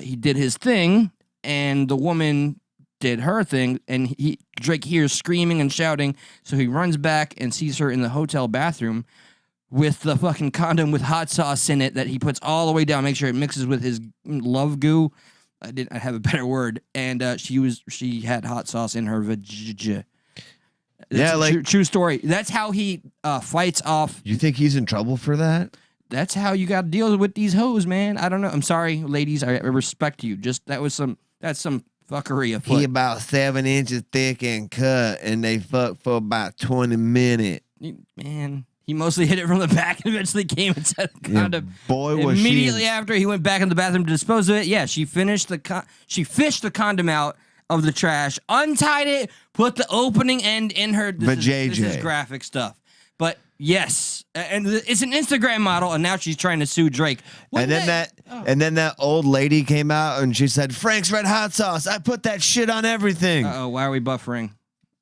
he did his thing, and the woman did her thing, and Drake hears screaming and shouting, so he runs back and sees her in the hotel bathroom with the fucking condom with hot sauce in it that he puts all the way down, make sure it mixes with his love goo. I have a better word, and she had hot sauce in her vagina. Yeah, like true story. That's how he fights off. You think he's in trouble for that? That's how you got to deal with these hoes, man. I don't know. I'm sorry, ladies. I respect you. That's some fuckery afoot. He about 7 inches thick and cut, and they fuck for about 20 minutes. Man, He mostly hit it from the back and eventually came and set a condom. Boy, was Immediately she... after he went back in the bathroom to dispose of it, yeah, she finished she fished the condom out of the trash, untied it, put the opening end in her. This is graphic stuff. But yes, and it's an Instagram model, and now she's trying to sue Drake. And then that old lady came out and she said, "Frank's Red Hot Sauce. I put that shit on everything." Why are we buffering?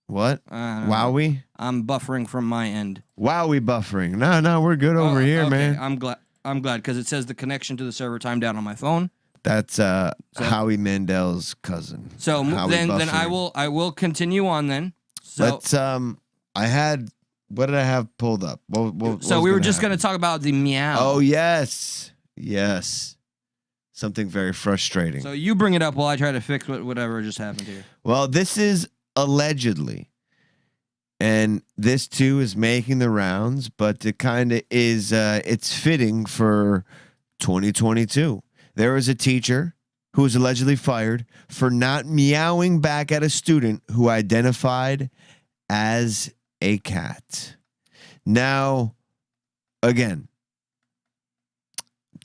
What? Wowie? I'm buffering from my end. Wowie buffering. No, we're good over here, okay. man. I'm glad because it says the connection to the server timed out on my phone. That's Howie Mandel's cousin. So then I will continue on then. So let's what did I have pulled up? So we were just going to talk about the meow. Oh yes. Something very frustrating. So you bring it up while I try to fix whatever just happened here. Well, this is allegedly, and this too is making the rounds, but it kind of is. It's fitting for 2022. There was a teacher who was allegedly fired for not meowing back at a student who identified as a cat. Now, again,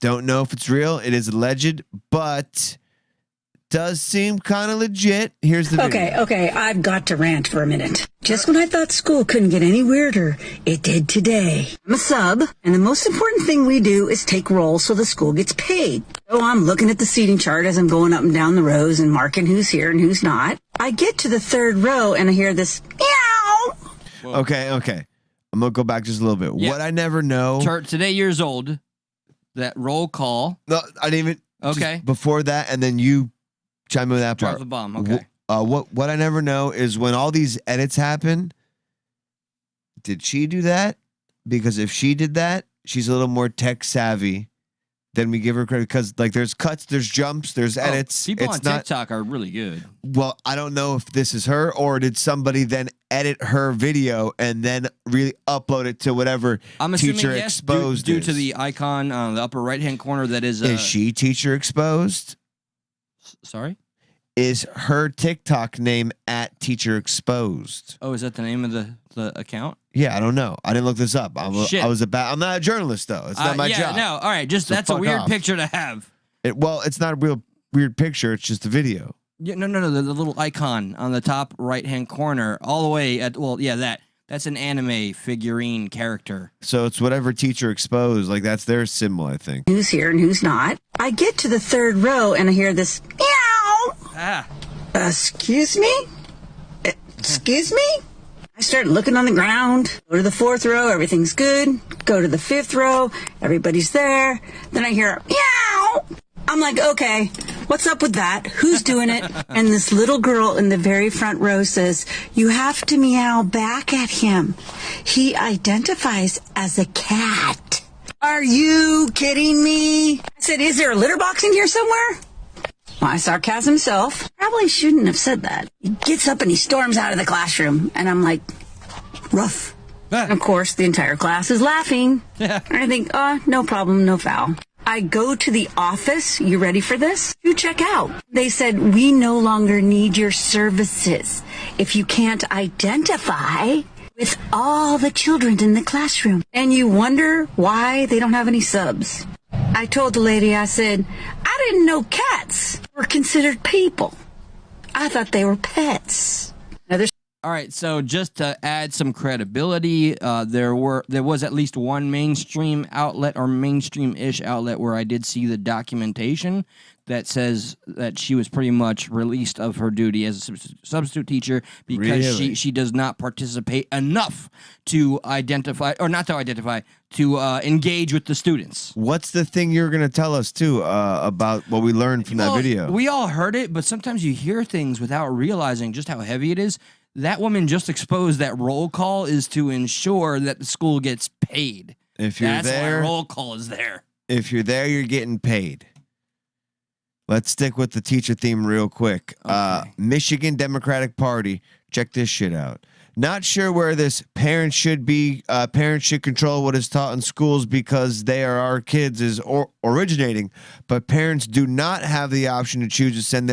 don't know if it's real. It is alleged, but does seem kind of legit. Here's the video. Okay, I've got to rant for a minute. Just when I thought school couldn't get any weirder, it did today. I'm a sub, and the most important thing we do is take rolls so the school gets paid. So I'm looking at the seating chart as I'm going up and down the rows and marking who's here and who's not. I get to the third row and I hear this meow. Whoa. Okay. I'm going to go back just a little bit. Yeah. What I never know. Today years old, that roll call. No, I didn't even. Okay. Before that, and then you chime in with that part. Drop the bomb. Okay. What I never know is when all these edits happen, did she do that? Because if she did that, she's a little more tech savvy than we give her credit. Because like there's cuts, there's jumps, there's edits. People on TikTok are really good. Well, I don't know if this is her or did somebody then edit her video and then really upload it to whatever I'm Teacher assuming, Exposed due to the icon on the upper right hand corner that is. Is she Teacher Exposed? Sorry? Is her TikTok name at Teacher Exposed? Oh, is that the name of the account? Yeah, I don't know. I didn't look this up. I'm not a journalist though. It's not my job. No, all right. Just so that's a weird picture to have. It's not a real weird picture. It's just a video. Yeah, no. The little icon on the top right hand corner, all the way at that's an anime figurine character. So it's whatever Teacher Exposed. Like that's their symbol, I think. Who's here and who's not? I get to the third row and I hear this meow. Excuse me? Excuse me? I start looking on the ground. Go to the fourth row, everything's good. Go to the fifth row, everybody's there. Then I hear meow. I'm like, okay, what's up with that? Who's doing it? And this little girl in the very front row says, you have to meow back at him. He identifies as a cat. Are you kidding me? I said, is there a litter box in here somewhere? My sarcasm self probably shouldn't have said that. He gets up and he storms out of the classroom, and I'm like, rough. And of course, the entire class is laughing. And I think, no problem, no foul. I go to the office, you ready for this? To check out. They said, we no longer need your services if you can't identify with all the children in the classroom. And you wonder why they don't have any subs. I told the lady, I said, I didn't know cats were considered people. I thought they were pets. All right, so just to add some credibility, there was at least one mainstream outlet or mainstream-ish outlet where I did see the documentation that says that she was pretty much released of her duty as a substitute teacher because she does not participate enough to identify, or not to identify, to engage with the students. What's the thing you're going to tell us, too, about what we learned from that video? We all heard it, but sometimes you hear things without realizing just how heavy it is. That woman just exposed that roll call is to ensure that the school gets paid. If you're That's there, why roll call is there. If you're there, you're getting paid. Let's stick with the teacher theme real quick. Okay. Michigan Democratic Party. Check this shit out. Not sure where this parents should control what is taught in schools because they are our kids is originating, but parents do not have the option to choose to send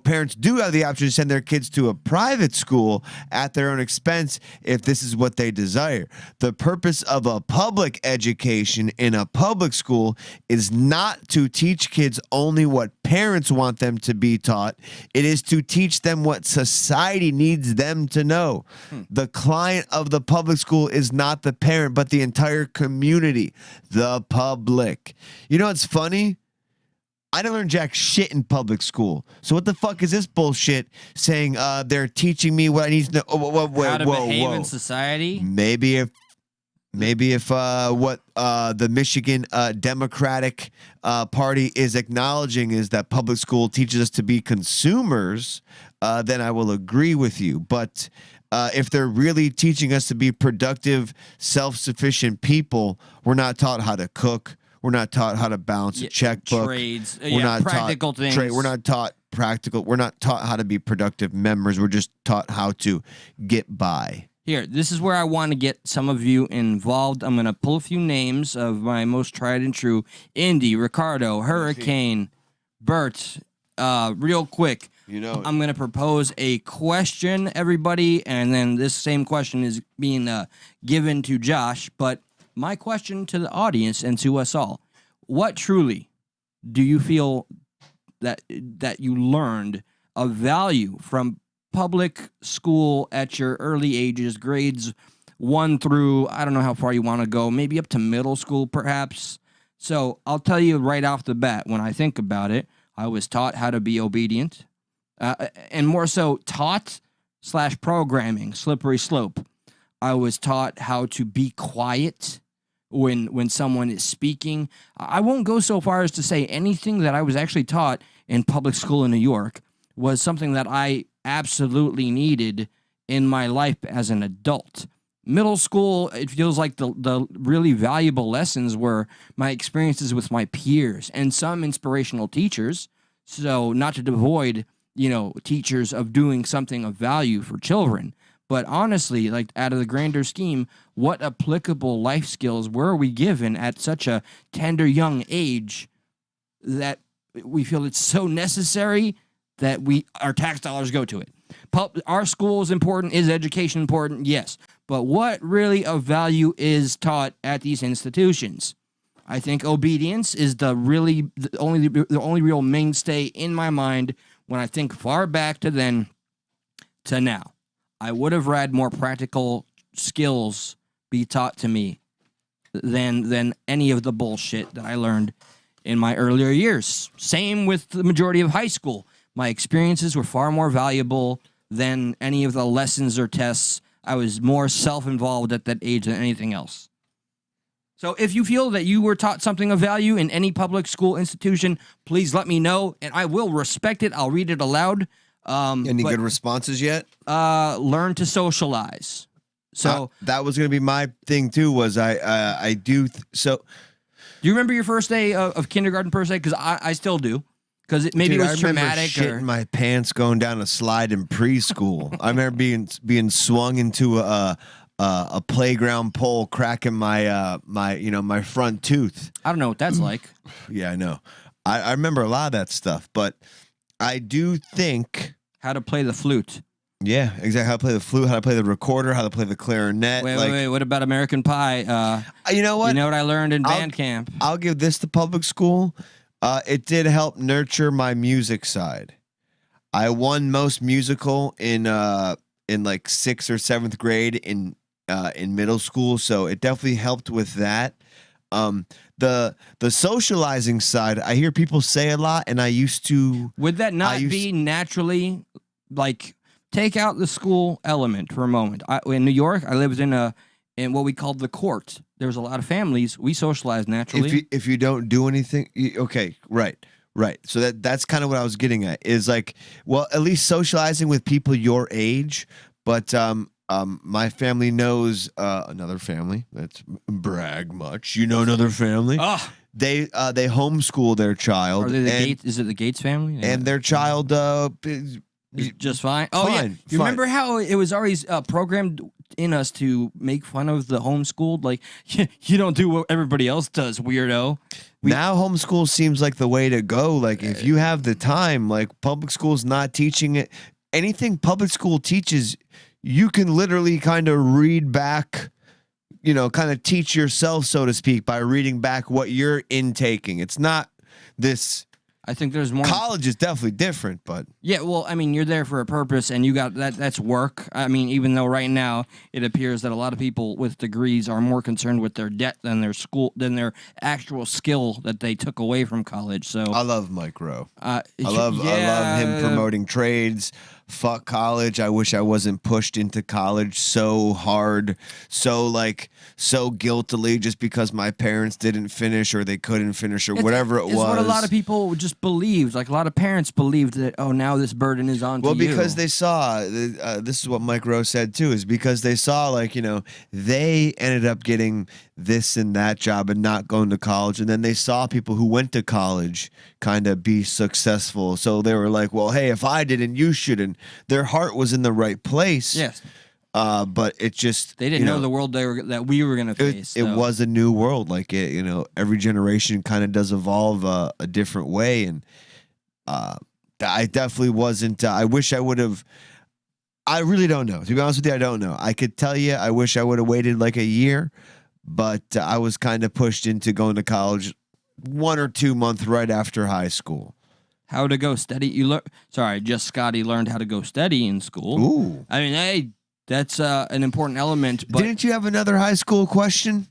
parents do have the option to send their kids to a private school at their own expense if this is what they desire. The purpose of a public education in a public school is not to teach kids only what parents want them to be taught. It is to teach them what society needs them to know. The client of the public school is not the parent, but the entire community, the public. You know what's funny? I didn't learn jack shit in public school. So what the fuck is this bullshit saying they're teaching me what I need to know? How to behave in society? Maybe if what the Michigan Democratic Party is acknowledging is that public school teaches us to be consumers, then I will agree with you. But if they're really teaching us to be productive, self-sufficient people, we're not taught how to cook. We're not taught how to balance a checkbook. Trades. We're not practical taught things. We're not taught practical. We're not taught how to be productive members. We're just taught how to get by. Here, this is where I want to get some of you involved. I'm going to pull a few names of my most tried and true. Indy, Ricardo, Hurricane, Bert. Real quick, I'm going to propose a question, everybody, and then this same question is being given to Josh. But my question to the audience and to us all, what truly do you feel that you learned of value from public school at your early ages, grades 1 through, I don't know how far you want to go, maybe up to middle school perhaps? So I'll tell you right off the bat, when I think about it, I was taught how to be obedient, and more so taught/programming, slippery slope. I was taught how to be quiet when someone is speaking. I won't go so far as to say anything that I was actually taught in public school in New York was something that I absolutely needed in my life as an adult. Middle school, it feels like the really valuable lessons were my experiences with my peers and some inspirational teachers. So not to devoid, teachers of doing something of value for children. But honestly, like out of the grander scheme, what applicable life skills were we given at such a tender young age that we feel it's so necessary that our tax dollars go to it? Our school is important. Is education important? Yes. But what really of value is taught at these institutions? I think obedience is the only real mainstay in my mind when I think far back to then to now. I would have read more practical skills be taught to me than any of the bullshit that I learned in my earlier years. Same with the majority of high school. My experiences were far more valuable than any of the lessons or tests. I was more self-involved at that age than anything else. So if you feel that you were taught something of value in any public school institution, please let me know, and I will respect it. I'll read it aloud. Any good responses yet? Learn to socialize. So that was going to be my thing too. Was I do so? Do you remember your first day of kindergarten per se? Because I still do. Because it was traumatic. I remember shitting my pants going down a slide in preschool. I remember being swung into a playground pole, cracking my front tooth. I don't know what that's like. Yeah, I know. I remember a lot of that stuff, but I do think how to play the flute. Yeah, exactly. How to play the flute, how to play the recorder, how to play the clarinet. Wait. What about American Pie? You know what? You know what I learned in band camp? I'll give this to public school. It did help nurture my music side. I won most musical in like 6th or 7th grade in middle school, so it definitely helped with that. The socializing side, I hear people say a lot, and I used to. Would that not be naturally like? Take out the school element for a moment. In New York, I lived in what we called the court. There was a lot of families. We socialized naturally. If you don't do anything, okay, right. So that's kind of what I was getting at. Is like, well, at least socializing with people your age. But my family knows another family. That's brag much. You know another family. They homeschool their child. Are they Gates? Is it the Gates family? Yeah. And their child Just fine. Oh yeah, you remember how it was always programmed in us to make fun of the homeschooled? Like, you don't do what everybody else does, weirdo. Now homeschool seems like the way to go. Like, if you have the time, like public school's not teaching it. Anything public school teaches, you can literally kind of read back, you know, kind of teach yourself, so to speak, by reading back what you're intaking. It's not this. I think there's more. College is definitely different, but yeah, well, I mean, you're there for a purpose, and you got that's work. I mean, even though right now it appears that a lot of people with degrees are more concerned with their debt than their actual skill that they took away from college. So I love Mike Rowe. I love him promoting trades. Fuck college. I wish I wasn't pushed into college so hard, so guiltily, just because my parents didn't finish or they couldn't finish or whatever it was. It's what a lot of people just believed. Like, a lot of parents believed that, oh, now this burden is on to you. Well, because they saw, this is what Mike Rowe said too, is because they saw, like, you know, they ended up getting this and that job and not going to college. And then they saw people who went to college kind of be successful. So they were like, well, hey, if I didn't, you shouldn't. Their heart was in the right place. Yes. But it just, they didn't know the world that we were going to face. It was a new world. Like, it, you know, every generation kind of does evolve a different way. And I definitely wasn't, I wish I would have, I really don't know. To be honest with you, I don't know. I could tell you, I wish I would have waited like a year, but I was kind of pushed into going to college 1 or 2 months right after high school. How to go steady? Just Scotty learned how to go steady in school. Ooh. I mean, hey, that's an important element. But didn't you have another high school question?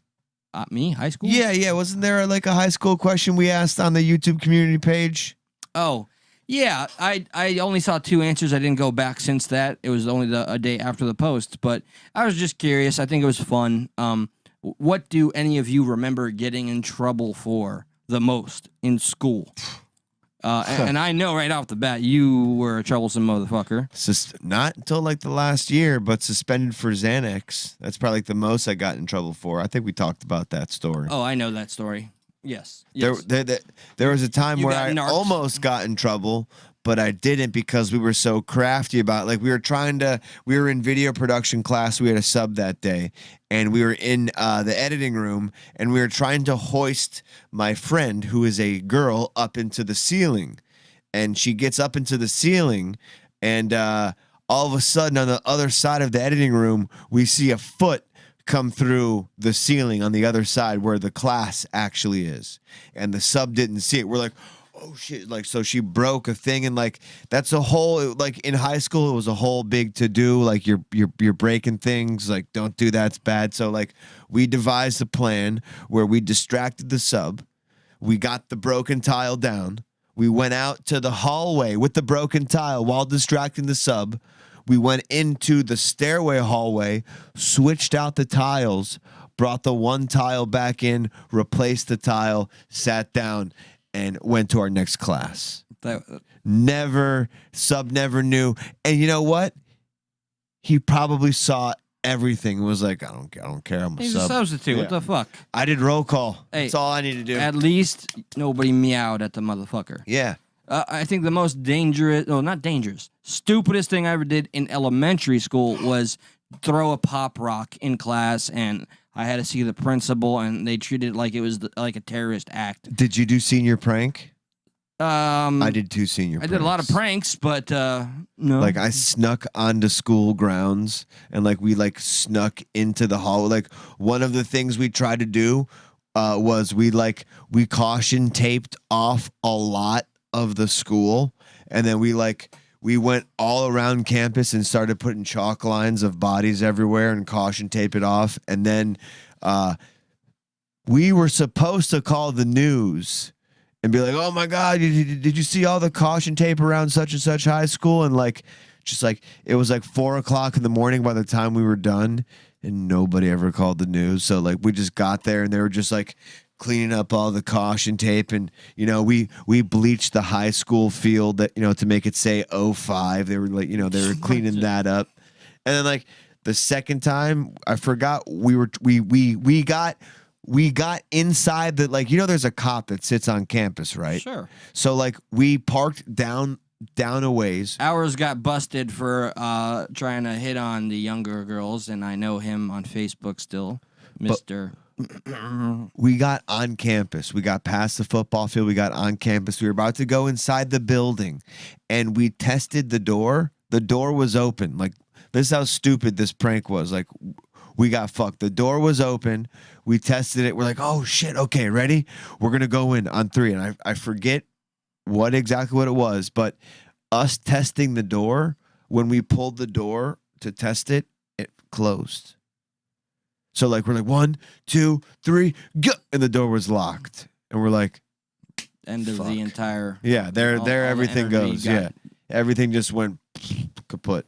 Me, high school? Yeah. Wasn't there like a high school question we asked on the YouTube community page? Oh, yeah. I only saw 2 answers. I didn't go back since that. It was only a day after the post. But I was just curious. I think it was fun. What do any of you remember getting in trouble for the most in school? And I know right off the bat you were a troublesome motherfucker. Not until like the last year, but suspended for Xanax. That's probably like the most I got in trouble for. I think we talked about that story. Oh, I know that story. Yes. There was a time where I almost got in trouble, but I didn't because we were so crafty about it. Like, we were in video production class. We had a sub that day, and we were in the editing room, and we were trying to hoist my friend, who is a girl, up into the ceiling. And she gets up into the ceiling, and all of a sudden on the other side of the editing room, we see a foot come through the ceiling on the other side where the class actually is. And the sub didn't see it. We're like, oh shit, like, so she broke a thing, and like, that's a whole, like, in high school it was a whole big to do, like, you're breaking things, like, don't do that, it's bad. So like, we devised a plan where we distracted the sub, we got the broken tile down, we went out to the hallway with the broken tile while distracting the sub, we went into the stairway hallway, switched out the tiles, brought the one tile back in, replaced the tile, sat down, and went to our next class. Sub never knew. And you know what? He probably saw everything and was like, I don't care. I'm a He's sub. a substitute. Yeah. What the fuck? I did roll call. Hey, that's all I need to do. At least nobody meowed at the motherfucker. Yeah. I think the most not dangerous, stupidest thing I ever did in elementary school was throw a pop rock in class, and I had to see the principal, and they treated it like it was like a terrorist act. Did you do senior prank? I did 2 senior pranks. I did a lot of pranks, but no. Like, I snuck onto school grounds, and like, we like snuck into the hall. Like, one of the things we tried to do was we caution taped off a lot of the school, and then we went all around campus and started putting chalk lines of bodies everywhere and caution tape it off. And then we were supposed to call the news and be like, oh my God, did you see all the caution tape around such and such high school? And like, just like, it was like 4 o'clock in the morning by the time we were done, and nobody ever called the news. So like, we just got there, and they were just like cleaning up all the caution tape, and you know, we bleached the high school field that, you know, to make it say 05. They were like, you know, they were cleaning that up. And then like the second time, I forgot, we got inside the, like, you know, there's a cop that sits on campus, right? Sure. So like, we parked down down a ways. Ours got busted for trying to hit on the younger girls, and I know him on Facebook still, Mr. We got on campus. We got past the football field. We got on campus. We were about to go inside the building, and we tested the door. The door was open. Like, this is how stupid this prank was. Like, we got fucked. The door was open. We tested it. We're like, oh, shit. Okay, ready? We're going to go in on 3. And I forget exactly what it was, but us testing the door, when we pulled the door to test it, it closed. So, like, we're like, 1, 2, 3, go. And the door was locked. And we're like, end of the entire. Yeah, there all everything the energy goes. got- Yeah. Everything just went kaput.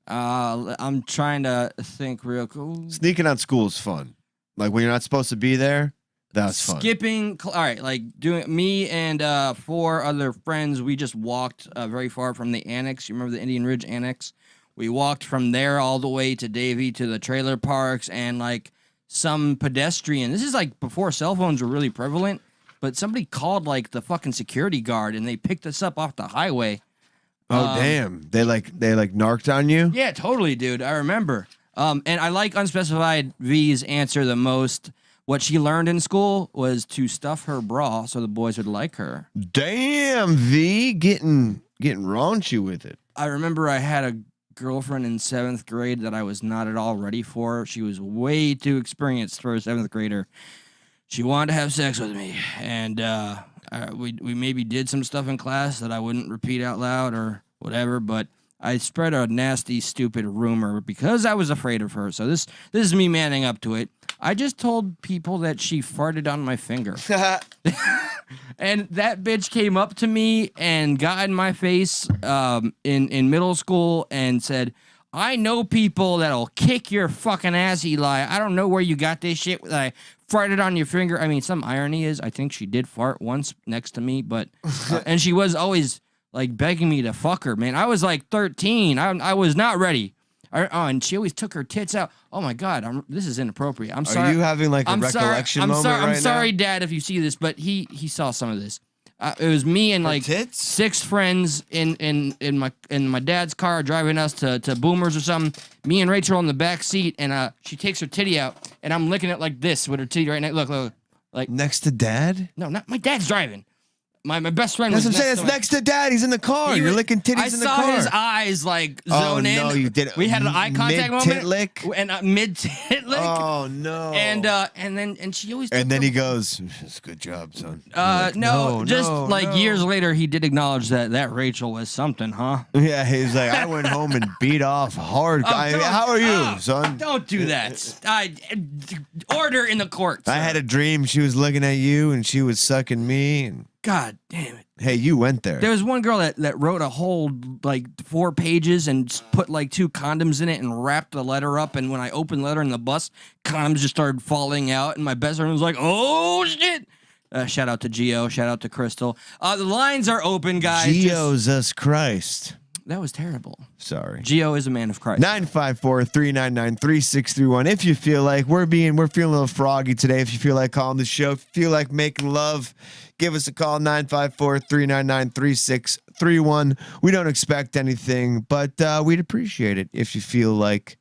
I'm trying to think real cool. Sneaking out school is fun. Like, when you're not supposed to be there, that's fun. Skipping, all right, like doing me and 4 other friends, we just walked very far from the annex. You remember the Indian Ridge Annex? We walked from there all the way to Davie to the trailer parks, and like some pedestrian. This is like before cell phones were really prevalent, but somebody called like the fucking security guard, and they picked us up off the highway. Oh, damn. They narked on you? Yeah, totally, dude. I remember. And I like Unspecified V's answer the most. What she learned in school was to stuff her bra so the boys would like her. Damn, V, getting raunchy with it. I remember I had a girlfriend in 7th grade that I was not at all ready for. She was way too experienced for a 7th grader. She wanted to have sex with me, and we maybe did some stuff in class that I wouldn't repeat out loud or whatever, but I spread a nasty, stupid rumor because I was afraid of her. So this is me manning up to it. I just told people that she farted on my finger. And that bitch came up to me and got in my face in middle school and said, I know people that'll kick your fucking ass, Eli. I don't know where you got this shit that I farted on your finger. I mean, some irony is I think she did fart once next to me, but and she was always like begging me to fuck her, man. I was like 13. I was not ready. And she always took her tits out. Oh my God, this is inappropriate. I'm sorry. Are you having like a recollection moment right now? I'm sorry, Dad, if you see this, but he saw some of this. It was me and like 6 friends in my dad's car driving us to Boomers or something. Me and Rachel in the back seat, and she takes her titty out, and I'm licking it like this with her titty right now. Look, like next to Dad? No, not my dad's driving. My best friend That's was what I'm saying. It's next to Dad. He's in the car. You're licking titties in the car. I saw his eyes like zone in. Oh, no, you did. We had an eye contact moment. Mid-tit lick? And mid-tit lick. Oh, no. And she always... And then he goes, "It's a good job, son." No, years later, he did acknowledge that Rachel was something, huh? Yeah, he's like, I went home and beat off hard. How are you, son? Don't do that. Order in the court. I had a dream she was looking at you and she was sucking me. And God damn it. Hey, you went there. There was one girl that wrote a whole, like, 4 pages and put, like, 2 condoms in it and wrapped the letter up. And when I opened the letter in the bus, condoms just started falling out. And my best friend was like, oh, shit. Shout out to Gio. Shout out to Crystal. The lines are open, guys. Jesus Christ. That was terrible. Sorry. Gio is a man of Christ. 954-399-3631. If you feel like we're feeling a little froggy today, if you feel like calling the show, if you feel like making love, give us a call, 954-399-3631. We don't expect anything, but we'd appreciate it if you feel like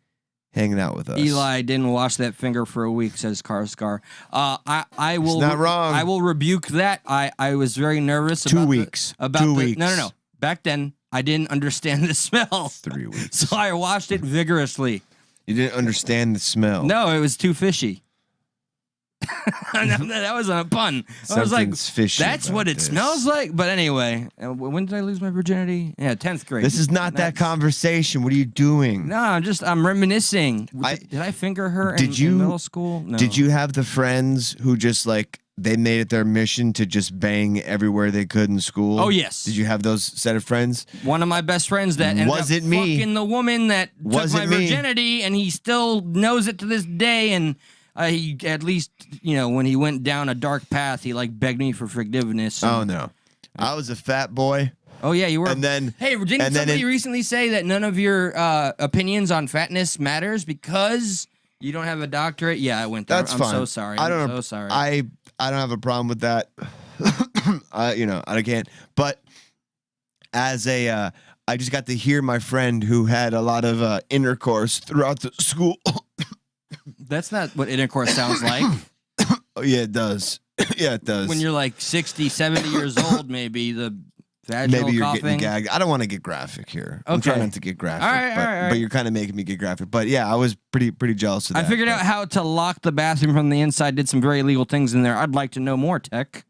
hanging out with us. Eli didn't wash that finger for a week, says Carscar. I will. It's not wrong. I will rebuke that. I was very nervous. 2 weeks. No. Back then, I didn't understand the smell. 3 weeks. So I washed it vigorously. You didn't understand the smell. No, it was too fishy. That wasn't a pun. I was like, fishy that's what it smells like. But anyway, when did I lose my virginity? Yeah, 10th grade. This is not that conversation. What are you doing? No, I'm reminiscing. Did I finger her in middle school? No. Did you have the friends who just like, they made it their mission to just bang everywhere they could in school? Oh, yes. Did you have those set of friends? One of my best friends that ended up fucking the woman that took my virginity, and he still knows it to this day. And he, at least, when he went down a dark path, he like begged me for forgiveness. Oh no, I was a fat boy. Oh yeah, you were. And then, hey, didn't somebody recently say that none of your opinions on fatness matters because you don't have a doctorate? Yeah, I went there. That's fine. I'm so sorry. I'm so sorry. I don't have a problem with that. I can't. But as a, I just got to hear my friend who had a lot of intercourse throughout the school. That's not what intercourse sounds like. Oh, yeah, it does. Yeah, it does. When you're like 60, 70 years old, maybe the vaginal Maybe you're coughing. getting gagged. I don't want to get graphic here. I'm Okay. trying not to get graphic. All right. But you're kind of making me get graphic. But yeah, I was pretty jealous of that. I figured out how to lock the bathroom from the inside. Did some very illegal things in there. I'd like to know more, Tech.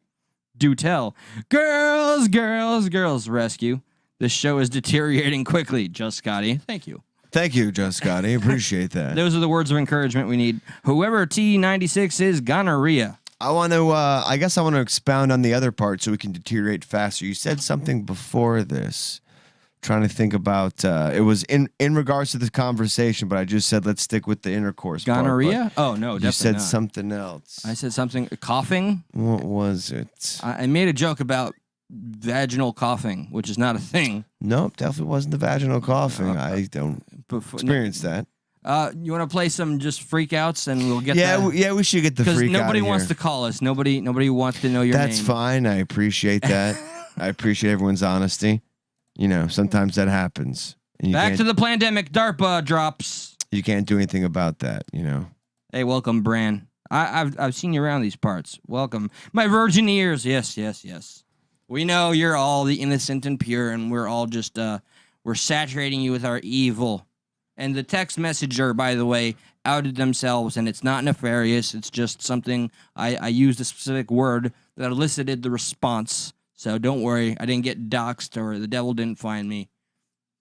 Do tell. Girls, girls, girls rescue. This show is deteriorating quickly. Just Scotty. Thank you. Thank you, Just Scotty. Appreciate that. Those are the words of encouragement we need. Whoever T96 is, gonorrhea. I guess I want to expound on the other part so we can deteriorate faster. You said something before this. Trying to think about, it was in regards to this conversation, but I just said let's stick with the intercourse Gonorrhea? part, oh, no, definitely You said not. something else. I said something, coughing? What was it? I made a joke about vaginal coughing, which is not a thing. Nope, definitely wasn't the vaginal coughing. I don't experience that. You want to play some just freakouts and we'll get we should get the freak out because nobody of wants here. to call us. Nobody wants to know your name. That's fine. I appreciate that. I appreciate everyone's honesty. You know, sometimes that happens. And you Back can't- to the pandemic. DARPA drops. You can't do anything about that, you know. Hey, welcome, Bran. I've seen you around these parts. Welcome. My virgin ears. Yes. We know you're all the innocent and pure, and we're all just, we're saturating you with our evil. And the text messenger, by the way, outed themselves, and it's not nefarious. It's just something, I used a specific word that elicited the response. So don't worry, I didn't get doxxed or the devil didn't find me.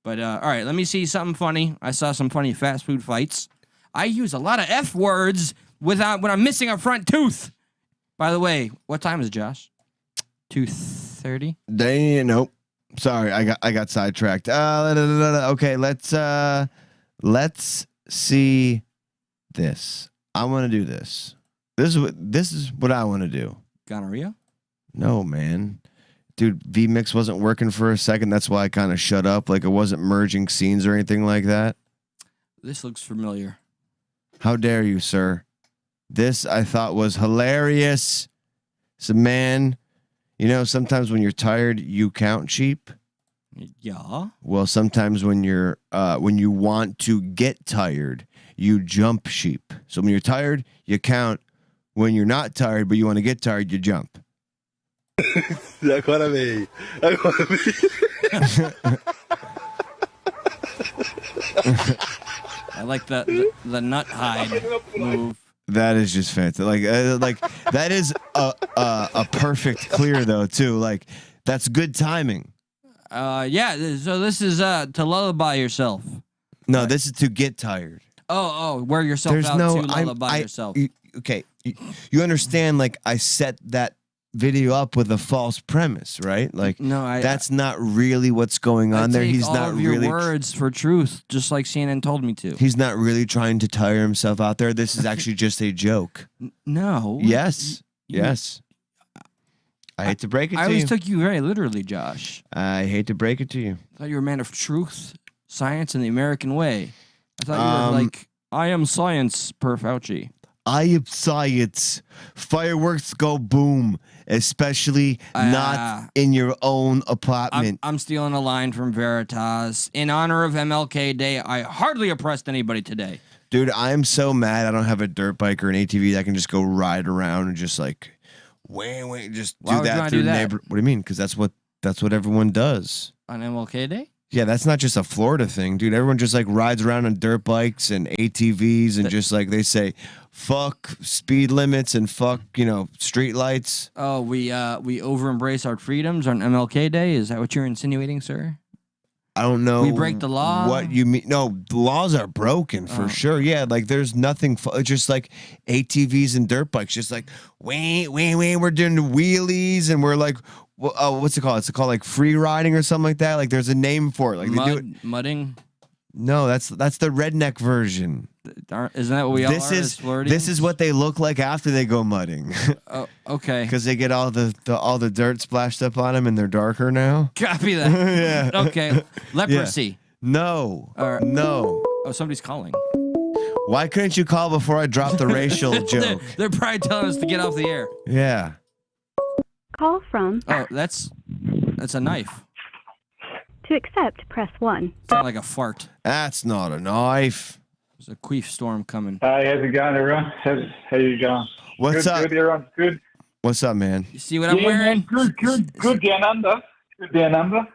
But, all right, let me see something funny. I saw some funny fast food fights. I use a lot of F words when I'm missing a front tooth. By the way, what time is it, Josh? 2:30? Nope. Sorry, I got sidetracked. Okay, let's see this. I want to do this. This is what I want to do. Gonorrhea? No, man. Dude, vMix wasn't working for a second. That's why I kind of shut up. Like, it wasn't merging scenes or anything like that. This looks familiar. How dare you, sir? This I thought was hilarious. So, man, you know, sometimes when you're tired, you count sheep. Yeah. Well, sometimes when you want to get tired, you jump sheep. So when you're tired, you count. When you're not tired, but you want to get tired, you jump. Agora veio. I like the nut hide move. That is just fantastic. Like that is a perfect clear though too. Like that's good timing. Yeah. So this is to lullaby yourself. No, this is to get tired. Oh, wear yourself There's out no to lullaby yourself. Okay, you understand? Like I set that video up with a false premise, right? Like No, that's not really what's going on there. take He's all not of your really. words for truth, just like CNN told me to. He's not really trying to tire himself out there. This is actually just a joke. No. Yes. Yes. I hate to break it to I you. always took you very literally, Josh. I hate to break it to you. I thought you were a man of truth, science, and the American way. I thought you were like, I am science per Fauci. I am science. Fireworks go boom, especially not in your own apartment. I'm stealing a line from Veritas. In honor of MLK Day, I hardly oppressed anybody today. Dude, I'm so mad I don't have a dirt bike or an ATV that I can just go ride around and just like, just Why do would you that wanna through do the that? neighbor. What do you mean? Because that's what everyone does. On MLK Day? Yeah, that's not just a Florida thing, dude. Everyone just like rides around on dirt bikes and ATVs and just like they say, fuck speed limits and fuck, street lights. Oh, we over embrace our freedoms on MLK Day? Is that what you're insinuating, sir? I don't know. We break the law? What you mean? No, the laws are broken for sure. Yeah, like there's nothing. It's just like ATVs and dirt bikes. Just like we're doing wheelies and we're like, what's it called? It's called like free riding or something like that. Like there's a name for it. Like they do it. Mudding? No, that's the redneck version. Isn't that what we all are as Floridians? This is what they look like after they go mudding. Oh, okay. Because they get all the dirt splashed up on them and they're darker now. Copy that. Yeah. Okay. Leprosy. No. No. Oh, somebody's calling. Why couldn't you call before I dropped the racial joke? They're probably telling us to get off the air. Yeah. Call from. Oh, that's a knife. To accept, press 1. Sound like a fart. That's not a knife. There's a queef storm coming. Hey, how's it going, everyone? How you going? What's good, up? Good, everyone's good. What's up, man? You see what I'm wearing? Man, good down under. Good down under.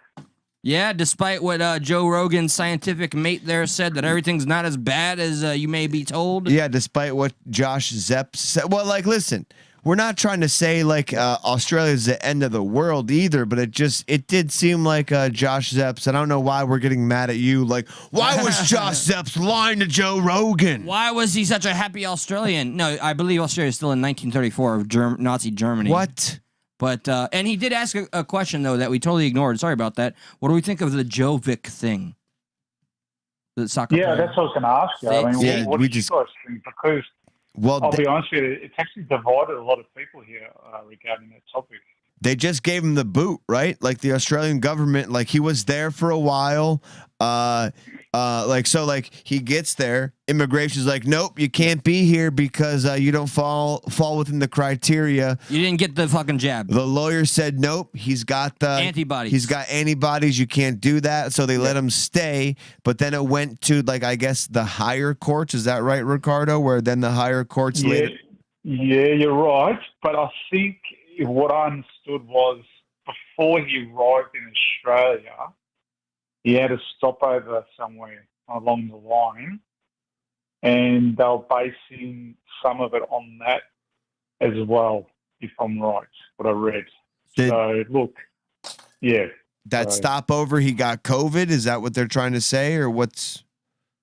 Yeah, despite what Joe Rogan's scientific mate there said, that everything's not as bad as you may be told. Yeah, despite what Josh Zepp said. Well, like, listen, we're not trying to say like Australia's the end of the world either, but it did seem like Josh Zepp's. I don't know why we're getting mad at you. Like, why was Josh Zepp's lying to Joe Rogan? Why was he such a happy Australian? No, I believe Australia is still in 1934 of Nazi Germany. What? But and he did ask a question though that we totally ignored. Sorry about that. What do we think of the Jovic thing? The soccer player? That's what I was going to ask you. I mean, what do you guys think? Because I'll be honest with you, it's actually divided a lot of people here regarding that topic. They just gave him the boot, right? Like the Australian government, like he was there for a while. Like he gets there, immigration's like, nope, you can't be here because you don't fall within the criteria. You didn't get the fucking jab. The lawyer said, nope, he's got the antibodies. He's got antibodies. You can't do that. So they let him stay. But then it went to, like, I guess the higher courts. Is that right, Ricardo? Where then the higher courts later. Yeah, you're right. But I think what I understood was before he arrived in Australia, he had a stopover somewhere along the line, and they were basing some of it on that as well, if I'm right, what I read. That stopover, he got COVID? Is that what they're trying to say, or what's...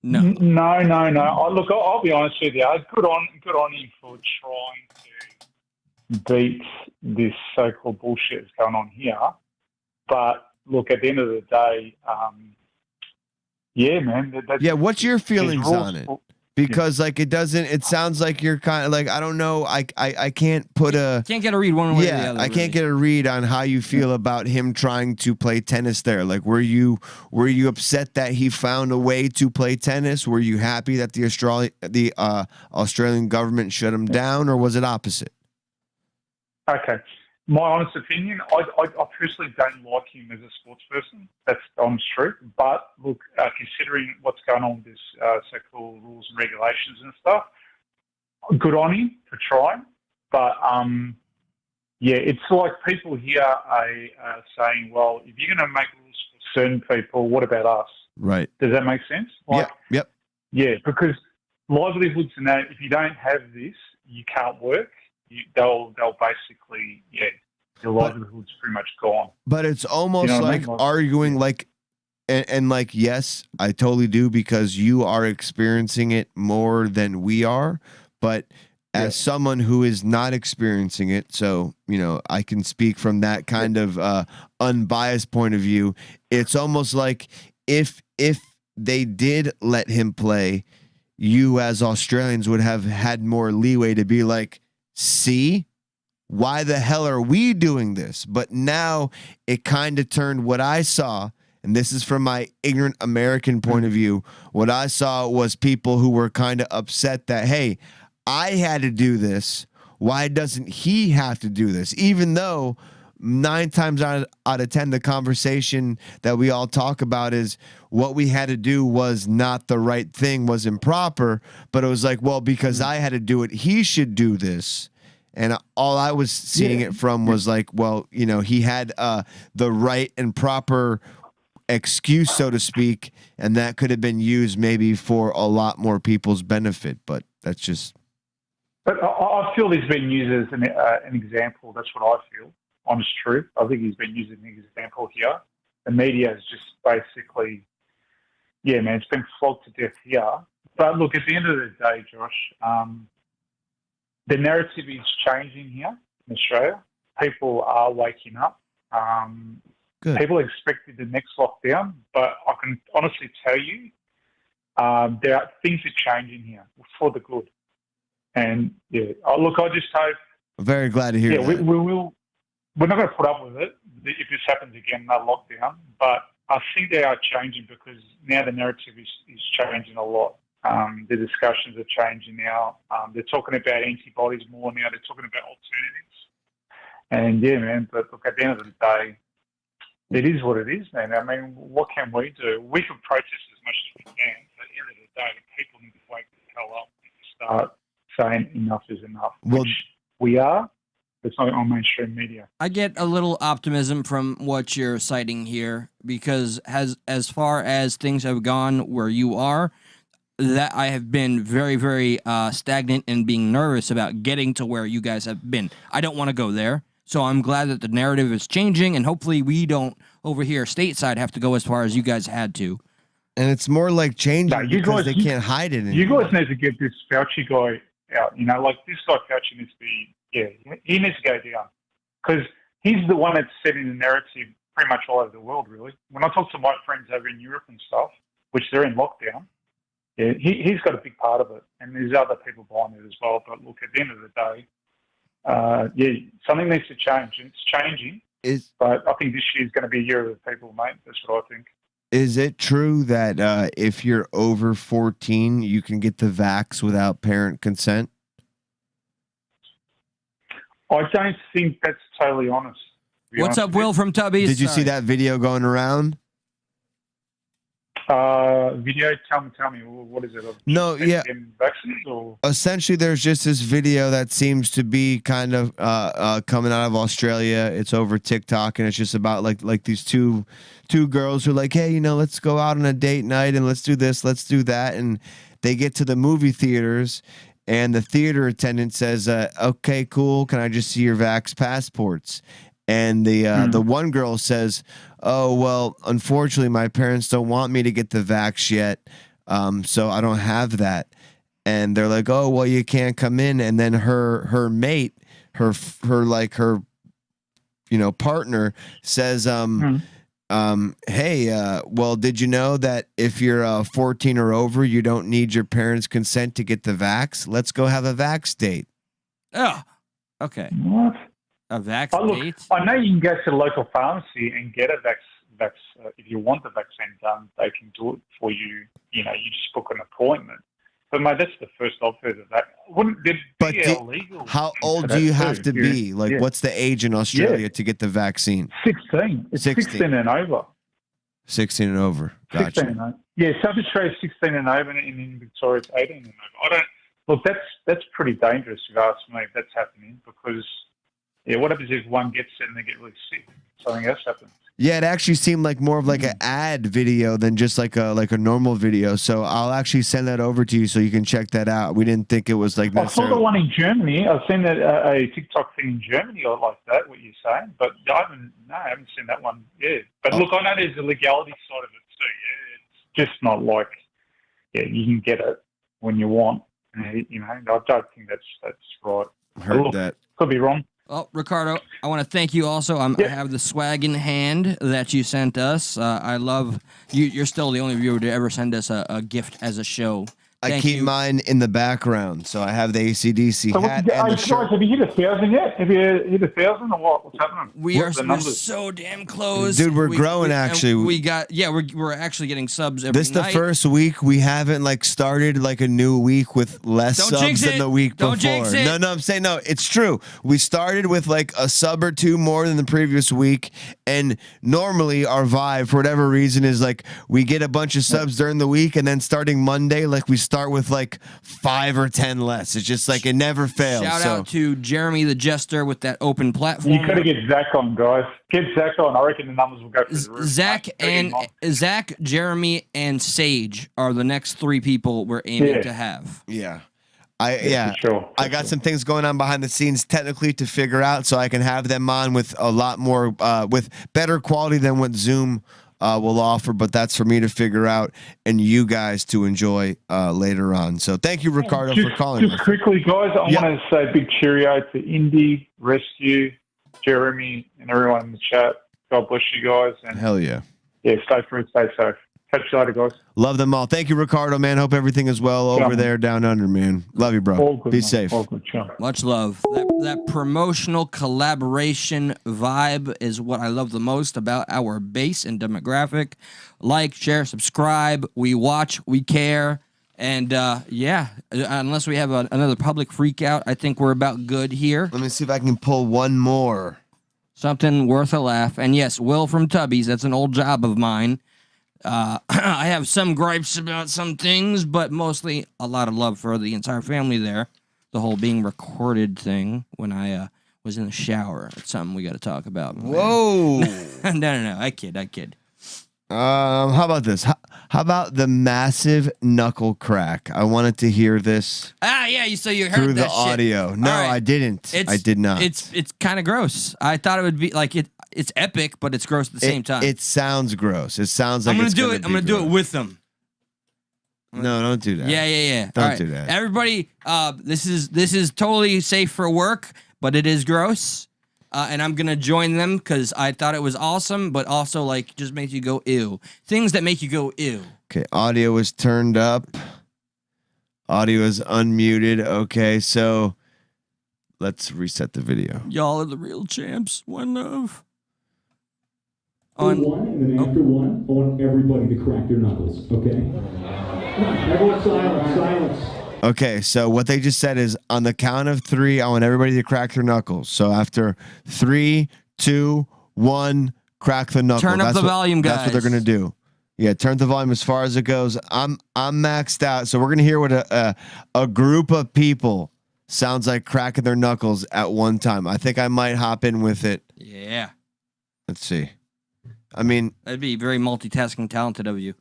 No. Look, I'll be honest with you. Good on him for trying to beat this so-called bullshit that's going on here. But look, at the end of the day, man. What's your feelings on it? Because like it sounds like you're kind of like, I don't know, I can't put a... Can't get a read one way or the other. I can't get a read on how you feel about him trying to play tennis there. Like, were you upset that he found a way to play tennis? Were you happy that the Australian government shut him down, or was it opposite? Okay. My honest opinion, I personally don't like him as a sports person. That's the honest truth. But look, considering what's going on with this so-called rules and regulations and stuff, good on him for trying. But it's like people here are saying, well, if you're going to make rules for certain people, what about us? Right. Does that make sense? Like, Yep. Yeah, because livelihoods and that, if you don't have this, you can't work. They'll basically, your livelihood's pretty much gone. But it's almost like arguing like, and like, yes, I totally do, because you are experiencing it more than we are. But as someone who is not experiencing it, so, I can speak from that kind of unbiased point of view. It's almost like if they did let him play, you as Australians would have had more leeway to be like, see, why the hell are we doing this? But now it kind of turned what I saw, and this is from my ignorant American point of view, what I saw was people who were kind of upset that, hey, I had to do this. Why doesn't he have to do this? Even though 9 times out of 10, the conversation that we all talk about is what we had to do was not the right thing, was improper. But it was like, well, because I had to do it, he should do this. And all I was seeing it from was like, well, he had the right and proper excuse, so to speak, and that could have been used maybe for a lot more people's benefit. But that's just... But I feel he's been used as an example. That's what I feel. Honest truth. I think he's been used as an example here. The media is just basically, it's been flogged to death here. But look, at the end of the day, Josh, the narrative is changing here in Australia. People are waking up. People expected the next lockdown, but I can honestly tell you, things are changing here for the good. And look, I just hope. I'm very glad to hear that. We will. We're not going to put up with it if this happens again, another lockdown. But I think they are changing because now the narrative is changing a lot. The discussions are changing now. They're talking about antibodies more now. They're talking about alternatives. And man, but look, at the end of the day, it is what it is, man. I mean, what can we do? We can protest as much as we can, but at the end of the day, the people need to wake the hell up and start saying enough is enough, which we are. It's not on mainstream media. I get a little optimism from what you're citing here, because as far as things have gone where you are, that I have been very, very stagnant and being nervous about getting to where you guys have been. I don't want to go there. So I'm glad that the narrative is changing, and hopefully we don't, over here stateside, have to go as far as you guys had to. And it's more like changing because they can't hide it anymore. You guys need to get this Fauci guy out. You know, like this guy Fauci needs to be, he needs to go down. Because he's the one that's setting the narrative pretty much all over the world, really. When I talk to my friends over in Europe and stuff, which they're in lockdown, he's got a big part of it. And there's other people behind it as well. But look, at the end of the day, something needs to change. And it's changing. But I think this year is going to be a year of the people, mate. That's what I think. Is it true that if you're over 14, you can get the vax without parent consent? I don't think that's totally honest. What's up, Will from Tubby's? Did you see that video going around? Video? Tell me, what is it? No, yeah. Vaccines or? Essentially, there's just this video that seems to be kind of coming out of Australia. It's over TikTok, and it's just about like these two girls who are like, hey, you know, let's go out on a date night and let's do this, let's do that, and they get to the movie theaters. And the theater attendant says, okay, cool. Can I just see your vax passports? And the one girl says, oh, well, unfortunately, my parents don't want me to get the vax yet. So I don't have that. And they're like, oh, well, you can't come in. And then her mate, her partner says, hey, well, did you know that if you're 14 or over, you don't need your parents' consent to get the vax? Let's go have a vax date. Oh, okay. What? A vax date? I know you can go to the local pharmacy and get a vax. If you want the vaccine done, they can do it for you. You know, you just book an appointment. But mate, that's the first I've heard of that. Wouldn't it be illegal? How old do you have to be? Like, what's the age in Australia to get the vaccine? 16. It's 16 and over. 16 and over. Gotcha. 16 and over. Yeah, South Australia is 16 and over, and in Victoria it's 18 and over. That's pretty dangerous if you ask me if that's happening, because what happens if one gets it and they get really sick? Something else happens. Yeah, it actually seemed like more of like an ad video than just like a normal video. So I'll actually send that over to you so you can check that out. We didn't think it was like necessarily. I saw the one in Germany. I've seen a TikTok thing in Germany or like that, what you're saying, but I haven't seen that one yet. But look, I know there's the legality side of it too. Yeah, it's just not like you can get it when you want. You know, I don't think that's right. Heard that. Could be wrong. Well, Ricardo, I want to thank you also. I have the swag in hand that you sent us. I love you. You're still the only viewer to ever send us a gift as a show. I keep mine in the background, so I have the AC/DC hat and the shirt. Have you hit 1,000 yet? Have you hit 1,000 or what? What's happening? We're so damn close, dude. We're growing actually. We're actually getting subs every night. This is the first week we haven't started a new week with less subs than the week before. No, I'm saying no. It's true. We started with a sub or two more than the previous week, and normally our vibe for whatever reason is we get a bunch of subs during the week, and then starting Monday we start with 5 or 10 less. It's just it never fails. Shout out to Jeremy the Jester with that open platform. You got to get Zach on, guys. Get Zach on. I reckon the numbers will go through the roof. Zach, Jeremy, and Sage are the next 3 people we're aiming to have. Yeah. I got some things going on behind the scenes technically to figure out, so I can have them on with a lot more with better quality than what Zoom will offer, but that's for me to figure out and you guys to enjoy later on. So thank you, Ricardo, for calling. Just quickly, guys, I want to say a big cheerio to Indy, Rescue, Jeremy, and everyone in the chat. God bless you guys. And hell yeah. Yeah, stay free, stay safe. Catch you later, guys. Love them all. Thank you, Ricardo, man. Hope everything is well over there down under, man. Love you, bro. All good, Be man. safe. All good, Much love. That promotional collaboration vibe is what I love the most about our base and demographic. Like, share, subscribe. We watch, we care. And unless we have another public freak out, I think we're about good here. Let me see if I can pull one more. Something worth a laugh. And yes, Will from Tubby's, that's an old job of mine. I have some gripes about some things, but mostly a lot of love for the entire family there. The whole being recorded thing when I was in the shower. It's something we got to talk about. Whoa. No. I kid. How about this? How about the massive knuckle crack? I wanted to hear this. Yeah, so you heard through that the audio. shit. No, All right. I didn't. I did not. It's kind of gross. I thought it would be like it's epic, but it's gross at the same time. It sounds gross. It sounds like I'm gonna it's do it. I'm gonna do it with them. No, don't do that. Yeah. Don't do that. Everybody, this is totally safe for work, but it is gross. And I'm gonna join them because I thought it was awesome, but also like just makes you go ew. Things that make you go ew. Okay, audio is turned up. Audio is unmuted. Okay, so let's reset the video. Y'all are the real champs. One love. One, and then after one, I want everybody to crack their knuckles, okay? Everyone silence. Okay, so what they just said is on the count of 3, I want everybody to crack their knuckles. So after 3, 2, 1, crack the knuckle. Turn up the volume, guys. That's what they're gonna do. Yeah, turn the volume as far as it goes. I'm maxed out, so we're gonna hear what a group of people sounds like cracking their knuckles at one time. I think I might hop in with it. Yeah. Let's see. I mean, that'd be very multitasking talented of you.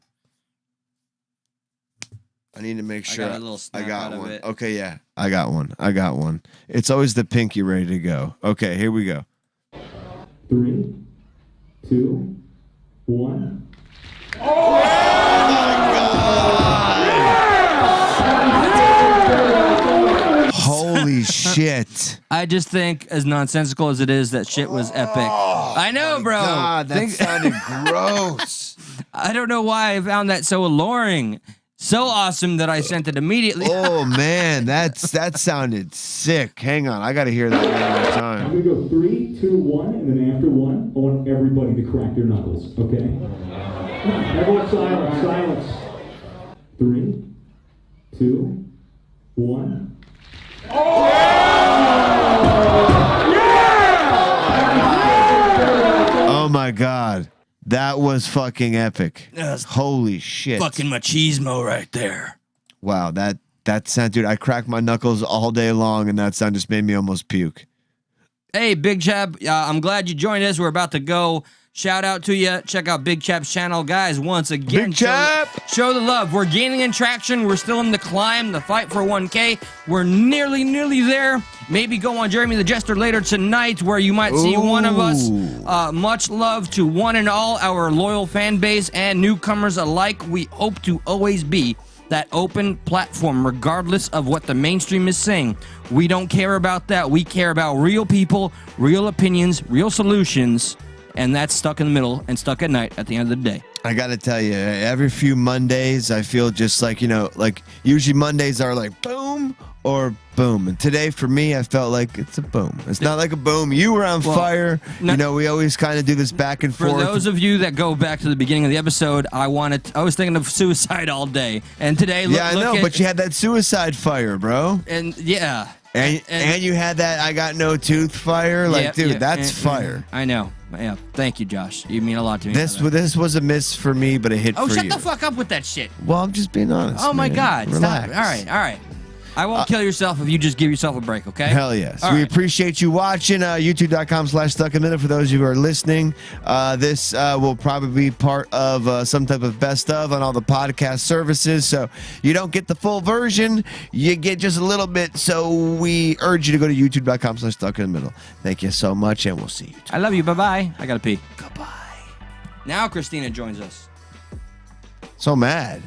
I need to make sure I got a little snap out of one. it. Okay, yeah, I got one. It's always the pinky ready to go. Okay, here we go. 3, 2, 1. Holy shit. I just think, as nonsensical as it is, that shit was epic. I know, bro. God, that sounded gross. I don't know why I found that so alluring. So awesome that I sent it immediately. Oh, man, that sounded sick. Hang on, I got to hear that one more time. I'm going to go 3, 2, 1, and then after one, I want everybody to crack their knuckles, okay? Everyone silence. 3, 2, 1. Oh my God. That was fucking epic. That's holy shit. Fucking machismo right there. Wow, that sound, dude, I cracked my knuckles all day long and that sound just made me almost puke. Hey, Big Chap, I'm glad you joined us. We're about to go. Shout out to you. Check out Big Chap's channel, guys. Once again, Big Chap! Show the love. We're gaining in traction. We're still in the climb, the fight for 1K. We're nearly there. Maybe go on Jeremy the Jester later tonight where you might see one of us. Much love to one and all our loyal fan base and newcomers alike. We hope to always be that open platform regardless of what the mainstream is saying. We don't care about that. We care about real people, real opinions, real solutions. And that's Stuck in the Middle and Stuck at Night at the end of the day. I gotta tell you, every few Mondays, I feel just like, like usually Mondays are like boom or boom. And today for me, I felt like it's a boom. It's not like a boom. You were on fire. We always kind of do this back and forth. For those of you that go back to the beginning of the episode, I was thinking of suicide all day. And today, I know, but you had that suicide fire, bro. And yeah. And you had that I got no tooth fire. Like, dude, that's fire. I know. Yeah. Thank you, Josh. You mean a lot to me. This was a miss for me, but a hit for you. Oh, shut the fuck up with that shit. Well, I'm just being honest. Oh, my man. God. Relax. Stop. All right. I won't kill yourself if you just give yourself a break, okay? Hell yes. We appreciate you watching. YouTube.com/StuckInTheMiddle for those of you who are listening. This will probably be part of some type of best of on all the podcast services. So you don't get the full version. You get just a little bit. So we urge you to go to YouTube.com/StuckInTheMiddle. Thank you so much, and we'll see you. I love you. Bye-bye. I gotta pee. Goodbye. Now Christina joins us. So mad.